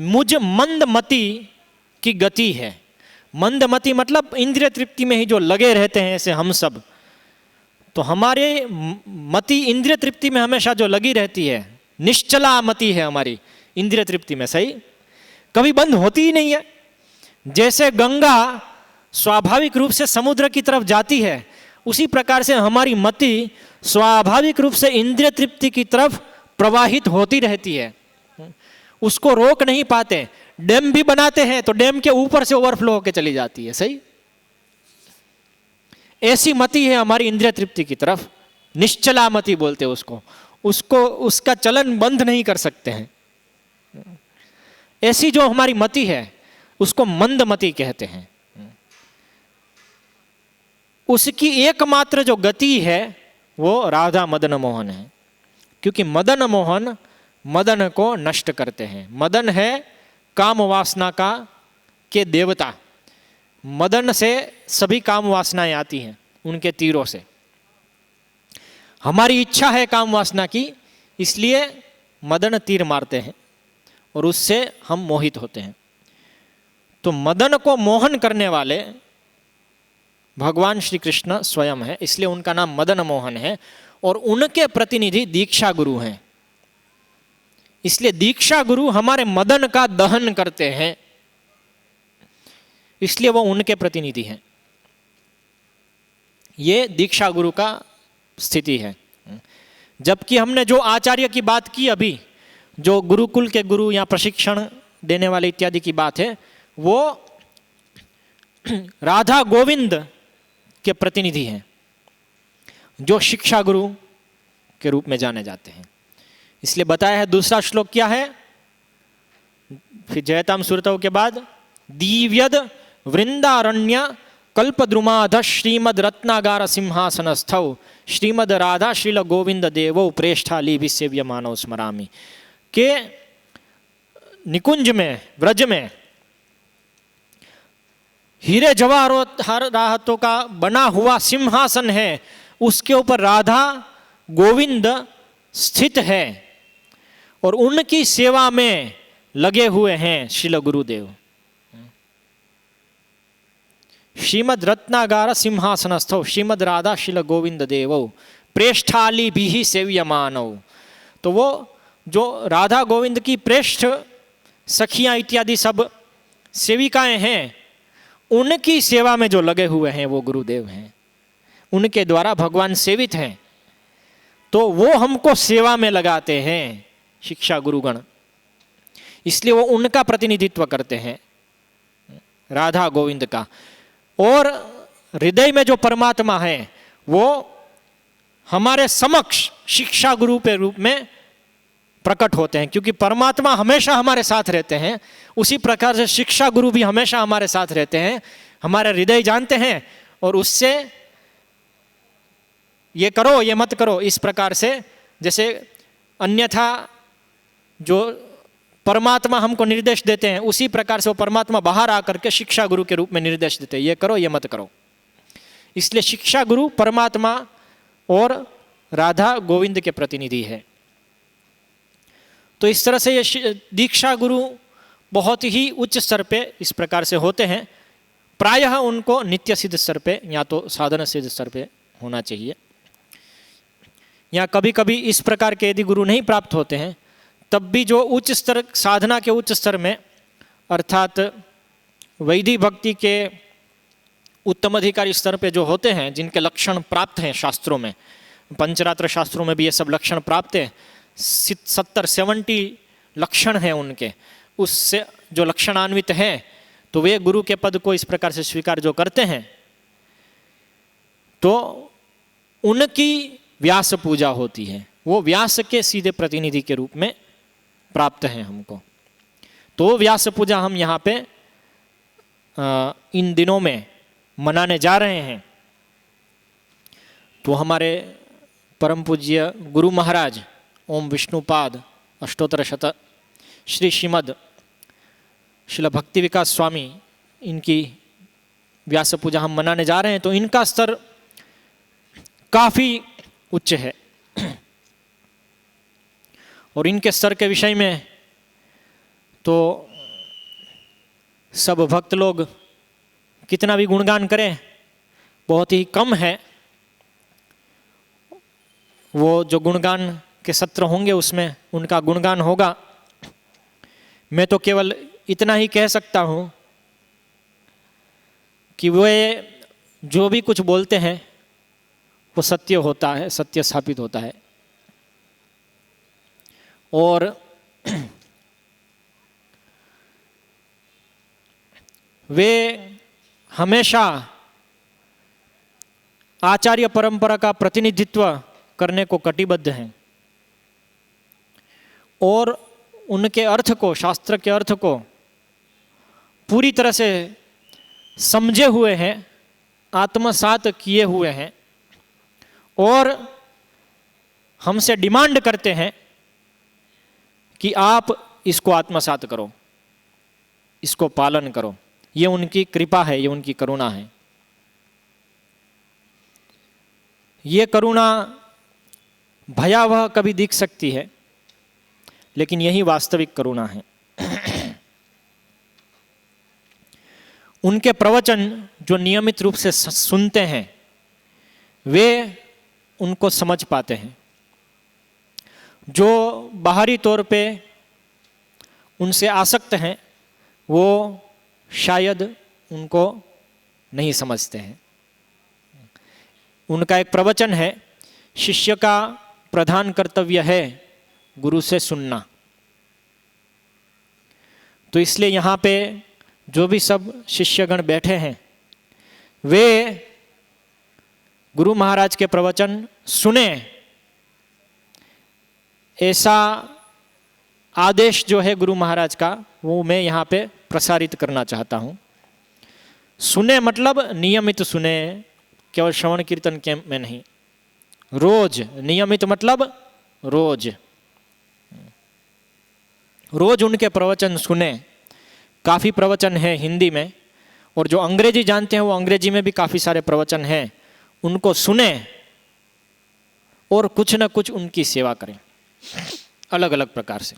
मुझ मंदमती की गति है। मंदमती मतलब इंद्रिय तृप्ति में ही जो लगे रहते हैं, ऐसे हम सब। तो हमारे मति इंद्रिय तृप्ति में हमेशा जो लगी रहती है, निश्चला मति है हमारी इंद्रिय तृप्ति में, सही, कभी बंद होती ही नहीं है। जैसे गंगा स्वाभाविक रूप से समुद्र की तरफ जाती है, उसी प्रकार से हमारी मति स्वाभाविक रूप से इंद्रिय तृप्ति की तरफ प्रवाहित होती रहती है, उसको रोक नहीं पाते। डैम भी बनाते हैं तो डैम के ऊपर से ओवरफ्लो होकर चली जाती है, सही। ऐसी मति है हमारी इंद्रिय तृप्ति की तरफ, निश्चला मति बोलते हैं उसको उसका चलन बंद नहीं कर सकते हैं। ऐसी जो हमारी मति है उसको मंदमति कहते हैं। उसकी एकमात्र जो गति है वो राधा मदन मोहन है, क्योंकि मदन मोहन मदन को नष्ट करते हैं। मदन है काम वासना का के देवता। मदन से सभी काम वासनाएं आती हैं, उनके तीरों से। हमारी इच्छा है काम वासना की, इसलिए मदन तीर मारते हैं और उससे हम मोहित होते हैं। तो मदन को मोहन करने वाले भगवान श्री कृष्ण स्वयं है, इसलिए उनका नाम मदन मोहन है। और उनके प्रतिनिधि दीक्षा गुरु हैं, इसलिए दीक्षा गुरु हमारे मदन का दहन करते हैं, इसलिए वो उनके प्रतिनिधि हैं। ये दीक्षा गुरु का स्थिति है। जबकि हमने जो आचार्य की बात की अभी, जो गुरुकुल के गुरु या प्रशिक्षण देने वाले इत्यादि की बात है, वो राधा गोविंद के प्रतिनिधि हैं, जो शिक्षा गुरु के रूप में जाने जाते हैं। इसलिए बताया है। दूसरा श्लोक क्या है, फिर जयताम सुरतौ के बाद, दिव्यद वृंदारण्य कल्पद्रुमाध श्रीमद रत्नागार सिंहासनस्थौ श्रीमद राधा श्रील गोविंद देवो प्रेष्ठाली भी सेव्यमानौ स्मरामि। के निकुंज में, व्रज में हीरे जवाहरातों का बना हुआ सिंहासन है, उसके ऊपर राधा गोविंद स्थित है और उनकी सेवा में लगे हुए हैं श्रील गुरुदेव। श्रीमद रत्नागार सिंहासनस्थौ श्रीमद राधा श्रील गोविंद देवो प्रेष्ठाली भी सेव्यमानौ। तो वो जो राधा गोविंद की प्रेष्ठ सखियां इत्यादि सब सेविकाएं हैं, उनकी सेवा में जो लगे हुए हैं वो गुरुदेव हैं, उनके द्वारा भगवान सेवित हैं। तो वो हमको सेवा में लगाते हैं शिक्षा गुरुगण, इसलिए वो उनका प्रतिनिधित्व करते हैं, राधा गोविंद का। और हृदय में जो परमात्मा है वो हमारे समक्ष शिक्षा गुरु के रूप में प्रकट होते हैं, क्योंकि परमात्मा हमेशा हमारे साथ रहते हैं, उसी प्रकार से शिक्षा गुरु भी हमेशा हमारे साथ रहते हैं, हमारे हृदय जानते हैं और उससे ये करो ये मत करो, इस प्रकार से जैसे अन्यथा जो परमात्मा हमको निर्देश देते हैं, उसी प्रकार से वो परमात्मा बाहर आकर के शिक्षा गुरु के रूप में निर्देश देते हैं, ये करो ये मत करो। इसलिए शिक्षा गुरु परमात्मा और राधा गोविंद के प्रतिनिधि है। तो इस तरह से ये दीक्षा गुरु बहुत ही उच्च स्तर पे इस प्रकार से होते हैं। प्रायः उनको नित्य सिद्ध स्तर पे या तो साधन सिद्ध स्तर पे होना चाहिए। या कभी कभी इस प्रकार के यदि गुरु नहीं प्राप्त होते हैं, तब भी जो उच्च स्तर साधना के उच्च स्तर में, अर्थात वैदिक भक्ति के उत्तम अधिकारी स्तर पे जो होते हैं, जिनके लक्षण प्राप्त हैं शास्त्रों में, पंचरात्र शास्त्रों में भी ये सब लक्षण प्राप्त है, 70-70 लक्षण हैं उनके, उससे जो लक्षणान्वित हैं, तो वे गुरु के पद को इस प्रकार से स्वीकार जो करते हैं, तो उनकी व्यास पूजा होती है, वो व्यास के सीधे प्रतिनिधि के रूप में प्राप्त है हमको। तो व्यास पूजा हम यहाँ पे इन दिनों में मनाने जा रहे हैं। तो हमारे परम पूज्य गुरु महाराज ओम विष्णुपाद अष्टोत्तर शत श्री श्रीमद श्रील भक्ति विकास स्वामी, इनकी व्यास पूजा हम मनाने जा रहे हैं। तो इनका स्तर काफ़ी उच्च है और इनके स्तर के विषय में तो सब भक्त लोग कितना भी गुणगान करें बहुत ही कम है। वो जो गुणगान के सत्र होंगे उसमें उनका गुणगान होगा। मैं तो केवल इतना ही कह सकता हूँ कि वे जो भी कुछ बोलते हैं वो सत्य होता है, सत्य स्थापित होता है। और वे हमेशा आचार्य परंपरा का प्रतिनिधित्व करने को कटिबद्ध हैं और उनके अर्थ को, शास्त्र के अर्थ को पूरी तरह से समझे हुए हैं, आत्मसात किए हुए हैं और हमसे डिमांड करते हैं कि आप इसको आत्मसात करो, इसको पालन करो। ये उनकी कृपा है, ये उनकी करुणा है। ये करुणा भयावह कभी दिख सकती है, लेकिन यही वास्तविक करुणा है। उनके प्रवचन जो नियमित रूप से सुनते हैं वे उनको समझ पाते हैं। जो बाहरी तौर पे उनसे आसक्त हैं वो शायद उनको नहीं समझते हैं। उनका एक प्रवचन है, शिष्य का प्रधान कर्तव्य है गुरु से सुनना। तो इसलिए यहाँ पे जो भी सब शिष्यगण बैठे हैं वे गुरु महाराज के प्रवचन सुने, ऐसा आदेश जो है गुरु महाराज का वो मैं यहाँ पे प्रसारित करना चाहता हूँ। सुने मतलब नियमित सुने, केवल श्रवण कीर्तन के में नहीं, रोज। नियमित मतलब रोज, रोज उनके प्रवचन सुने। काफ़ी प्रवचन है हिंदी में और जो अंग्रेजी जानते हैं वो अंग्रेजी में भी काफ़ी सारे प्रवचन हैं, उनको सुने और कुछ न कुछ उनकी सेवा करें अलग अलग प्रकार से।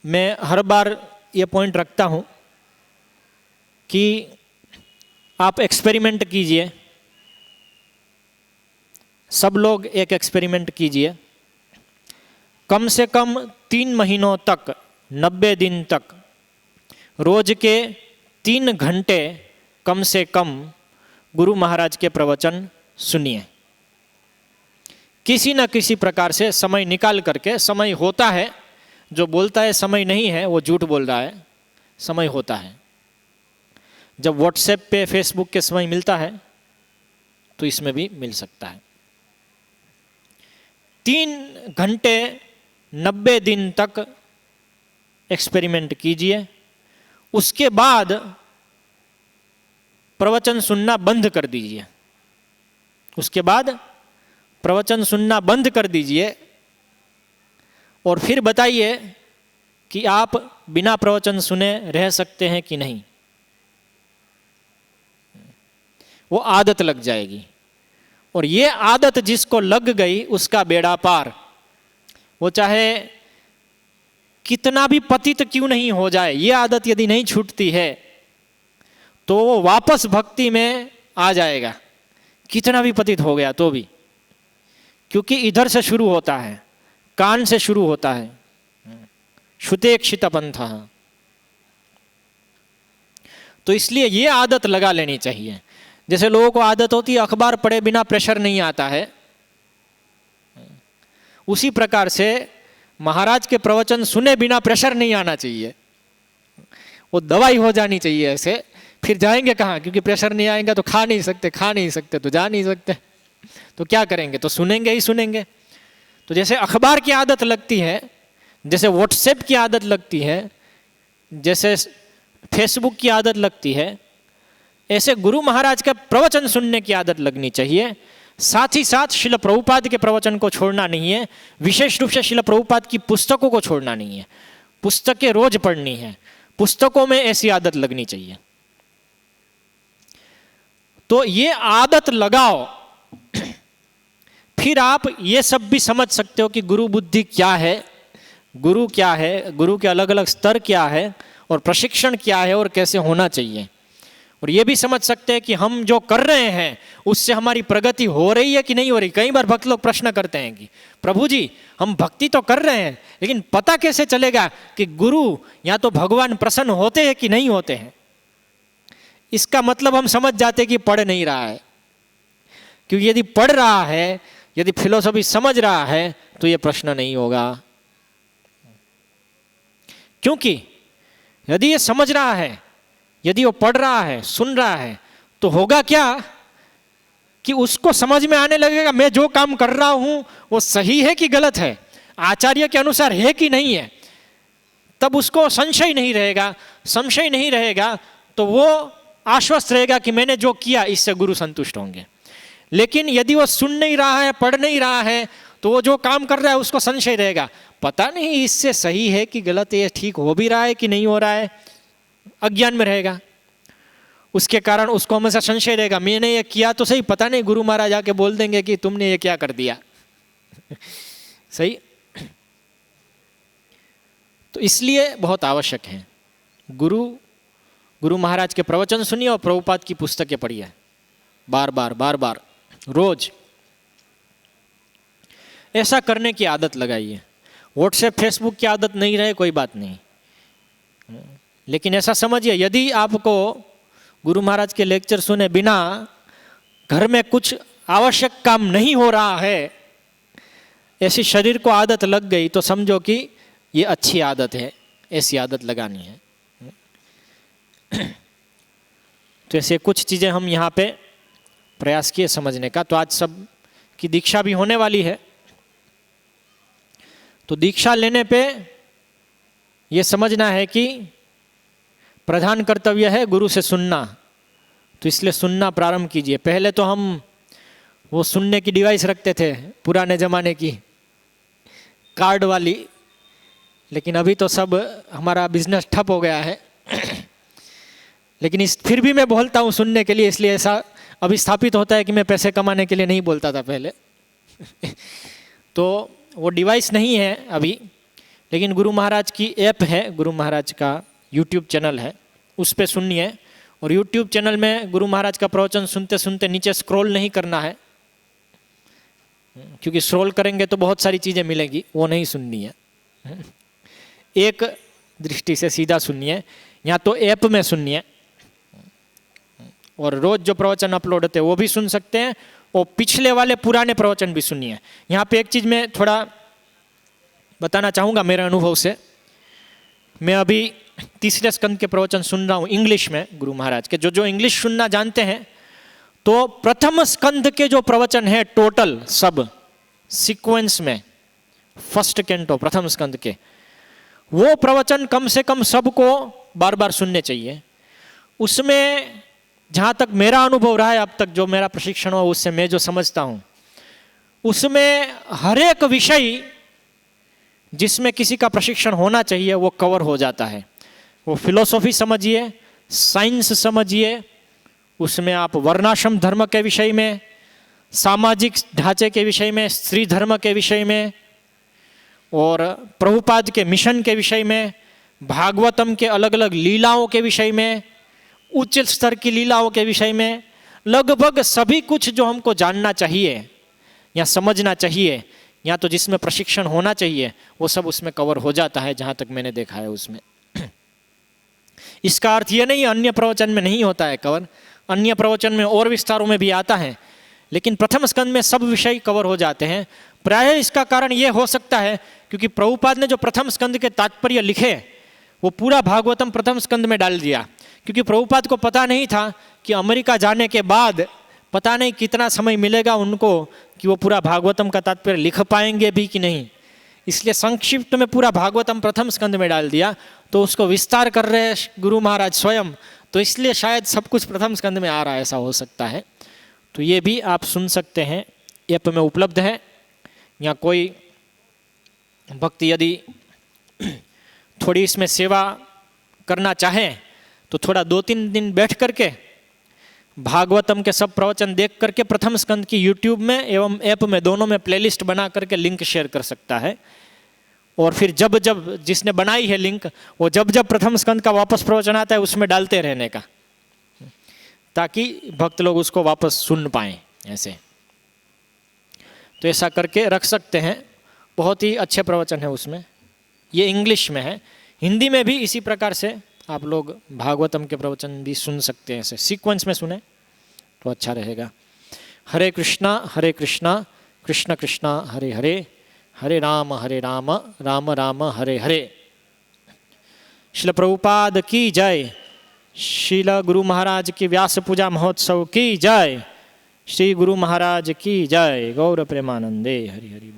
मैं हर बार ये पॉइंट रखता हूँ कि आप एक्सपेरिमेंट कीजिए, सब लोग एक एक्सपेरिमेंट कीजिए। कम से कम 3 महीनों तक, 90 दिन तक रोज के 3 घंटे कम से कम गुरु महाराज के प्रवचन सुनिए। किसी न किसी प्रकार से समय निकाल करके, समय होता है, जो बोलता है समय नहीं है वो झूठ बोल रहा है, समय होता है। जब व्हाट्सएप पे, फेसबुक के समय मिलता है तो इसमें भी मिल सकता है। 3 घंटे 90 दिन तक एक्सपेरिमेंट कीजिए, उसके बाद प्रवचन सुनना बंद कर दीजिए। उसके बाद प्रवचन सुनना बंद कर दीजिए और फिर बताइए कि आप बिना प्रवचन सुने रह सकते हैं कि नहीं। वो आदत लग जाएगी और ये आदत जिसको लग गई उसका बेड़ा पार। वो चाहे कितना भी पतित क्यों नहीं हो जाए, ये आदत यदि नहीं छूटती है तो वो वापस भक्ति में आ जाएगा, कितना भी पतित हो गया तो भी। क्योंकि इधर से शुरू होता है, कान से शुरू होता है, श्रुतेक्षित पंथः। तो इसलिए ये आदत लगा लेनी चाहिए। जैसे लोगों को आदत होती है अखबार पढ़े बिना प्रेशर नहीं आता है, उसी प्रकार से महाराज के प्रवचन सुने बिना प्रेशर नहीं आना चाहिए। वो दवाई हो जानी चाहिए ऐसे फिर जाएंगे कहाँ? क्योंकि प्रेशर नहीं आएगा तो खा नहीं सकते तो जा नहीं सकते, तो क्या करेंगे? तो सुनेंगे ही सुनेंगे। तो जैसे अखबार की आदत लगती है, जैसे व्हाट्सएप की आदत लगती है, जैसे फेसबुक की आदत लगती है, ऐसे गुरु महाराज का प्रवचन सुनने की आदत लगनी चाहिए। साथ ही साथ शिल प्रभुपाद के प्रवचन को छोड़ना नहीं है, विशेष रूप से शिल प्रभुपाद की पुस्तकों को छोड़ना नहीं है। पुस्तकें रोज पढ़नी है, पुस्तकों में ऐसी आदत लगनी चाहिए। तो ये आदत लगाओ, फिर आप ये सब भी समझ सकते हो कि गुरु बुद्धि क्या है, गुरु क्या है, गुरु के अलग अलग स्तर क्या है, और प्रशिक्षण क्या है, और कैसे होना चाहिए। और ये भी समझ सकते हैं कि हम जो कर रहे हैं उससे हमारी प्रगति हो रही है कि नहीं हो रही। कई बार भक्त लोग प्रश्न करते हैं कि प्रभु जी हम भक्ति तो कर रहे हैं, लेकिन पता कैसे चलेगा कि गुरु या तो भगवान प्रसन्न होते हैं कि नहीं होते हैं? इसका मतलब हम समझ जाते हैं कि पढ़ नहीं रहा है। क्योंकि यदि पढ़ रहा है, यदि फिलोसफी समझ रहा है, तो ये प्रश्न नहीं होगा। क्योंकि यदि ये समझ रहा है, यदि वो पढ़ रहा है, सुन रहा है, तो होगा क्या कि उसको समझ में आने लगेगा मैं जो काम कर रहा हूं वो सही है कि गलत है, आचार्य के अनुसार है कि नहीं है। तब उसको संशय नहीं रहेगा। संशय नहीं रहेगा तो वो आश्वस्त रहेगा कि मैंने जो किया इससे गुरु संतुष्ट होंगे। लेकिन यदि वो सुन नहीं रहा है, पढ़ नहीं रहा है, तो वो जो काम कर रहा है उसको संशय रहेगा, पता नहीं इससे सही है कि गलत है, ठीक हो भी रहा है कि नहीं हो रहा है, अज्ञान में रहेगा। उसके कारण उसको हमेशा संशय रहेगा, मैंने ये किया तो सही, पता नहीं गुरु महाराज आके बोल देंगे कि तुमने ये क्या कर दिया। सही। तो इसलिए बहुत आवश्यक है गुरु महाराज के प्रवचन सुनिए और प्रभुपाद की पुस्तकें पढ़िए, बार बार रोज। ऐसा करने की आदत लगाइए। व्हाट्सएप फेसबुक की आदत नहीं रहे कोई बात नहीं, लेकिन ऐसा समझिए यदि आपको गुरु महाराज के लेक्चर सुने बिना घर में कुछ आवश्यक काम नहीं हो रहा है, ऐसी शरीर को आदत लग गई, तो समझो कि ये अच्छी आदत है, ऐसी आदत लगानी है। तो ऐसे कुछ चीज़ें हम यहाँ पे प्रयास किए समझने का। तो आज सब की दीक्षा भी होने वाली है, तो दीक्षा लेने पे ये समझना है कि प्रधान कर्तव्य है गुरु से सुनना, तो इसलिए सुनना प्रारंभ कीजिए। पहले तो हम वो सुनने की डिवाइस रखते थे पुराने ज़माने की, कार्ड वाली, लेकिन अभी तो सब हमारा बिजनेस ठप हो गया है। लेकिन फिर भी मैं बोलता हूँ सुनने के लिए, इसलिए ऐसा अभी स्थापित होता है कि मैं पैसे कमाने के लिए नहीं बोलता था पहले। तो वो डिवाइस नहीं है अभी, लेकिन गुरु महाराज की ऐप है, गुरु महाराज का यूट्यूब चैनल है, उस पर सुनिए। और यूट्यूब चैनल में गुरु महाराज का प्रवचन सुनते सुनते नीचे स्क्रॉल नहीं करना है, क्योंकि स्क्रॉल करेंगे तो बहुत सारी चीज़ें मिलेंगी, वो नहीं सुननी है। एक दृष्टि से सीधा सुनिए, या तो ऐप में सुनिए, और रोज जो प्रवचन अपलोड होते हैं वो भी सुन सकते हैं, और पिछले वाले पुराने प्रवचन भी सुनिए। यहाँ पे एक चीज़ मैं थोड़ा बताना चाहूँगा मेरे अनुभव से। मैं अभी तीसरे स्कंद के प्रवचन सुन रहा हूँ इंग्लिश में गुरु महाराज के। जो इंग्लिश सुनना जानते हैं, तो प्रथम स्कंद के जो प्रवचन है टोटल सब सीक्वेंस में, फर्स्ट कैंटो प्रथम स्कंद के, वो प्रवचन कम से कम सबको बार बार सुनने चाहिए। उसमें जहाँ तक मेरा अनुभव रहा है अब तक, जो मेरा प्रशिक्षण हो उससे मैं जो समझता हूँ, उसमें हर एक विषय जिसमें किसी का प्रशिक्षण होना चाहिए वो कवर हो जाता है। वो फिलोसॉफी समझिए, साइंस समझिए, उसमें आप वर्णाश्रम धर्म के विषय में, सामाजिक ढांचे के विषय में, स्त्री धर्म के विषय में, और प्रभुपाद के मिशन के विषय में, भागवतम के अलग अलग लीलाओं के विषय में, उच्च स्तर की लीलाओं के विषय में, लगभग सभी कुछ जो हमको जानना चाहिए या समझना चाहिए या तो जिसमें प्रशिक्षण होना चाहिए, वो सब उसमें कवर हो जाता है, जहाँ तक मैंने देखा है उसमें। इसका अर्थ ये नहीं अन्य प्रवचन में नहीं होता है कवर, अन्य प्रवचन में और विस्तारों में भी आता है, लेकिन प्रथम स्कंद में सब विषय कवर हो जाते हैं। प्रायः इसका कारण ये हो सकता है क्योंकि प्रभुपाद ने जो प्रथम स्कंद के तात्पर्य लिखे वो पूरा भागवतम प्रथम स्कंद में डाल दिया, क्योंकि प्रभुपाद को पता नहीं था कि अमेरिका जाने के बाद पता नहीं कितना समय मिलेगा उनको कि वो पूरा भागवतम का तात्पर्य लिख पाएंगे भी कि नहीं। इसलिए संक्षिप्त में पूरा भागवतम प्रथम स्कंद में डाल दिया, तो उसको विस्तार कर रहे हैं गुरु महाराज स्वयं, तो इसलिए शायद सब कुछ प्रथम स्कंद में आ रहा है, ऐसा हो सकता है। तो ये भी आप सुन सकते हैं, ऐप में उपलब्ध है। या कोई भक्ति यदि थोड़ी इसमें सेवा करना चाहें तो थोड़ा 2-3 दिन बैठ करके भागवतम के सब प्रवचन देख करके प्रथम स्कंद की यूट्यूब में एवं ऐप में दोनों में प्लेलिस्ट बना करके लिंक शेयर कर सकता है। और फिर जब जब जिसने बनाई है लिंक, वो जब जब प्रथम स्कंद का वापस प्रवचन आता है उसमें डालते रहने का, ताकि भक्त लोग उसको वापस सुन पाएं ऐसे। तो ऐसा करके रख सकते हैं, बहुत ही अच्छे प्रवचन है उसमें। ये इंग्लिश में है, हिंदी में भी इसी प्रकार से आप लोग भागवतम के प्रवचन भी सुन सकते हैं, ऐसे सीक्वेंस में सुने तो अच्छा रहेगा। हरे कृष्णा कृष्ण कृष्ण हरे हरे, हरे राम राम राम हरे हरे। श्रील प्रभुपाद की जय, श्रील गुरु महाराज की व्यास पूजा महोत्सव की जय, श्री गुरु महाराज की जय। गौर प्रेमानंदे हरि हरि।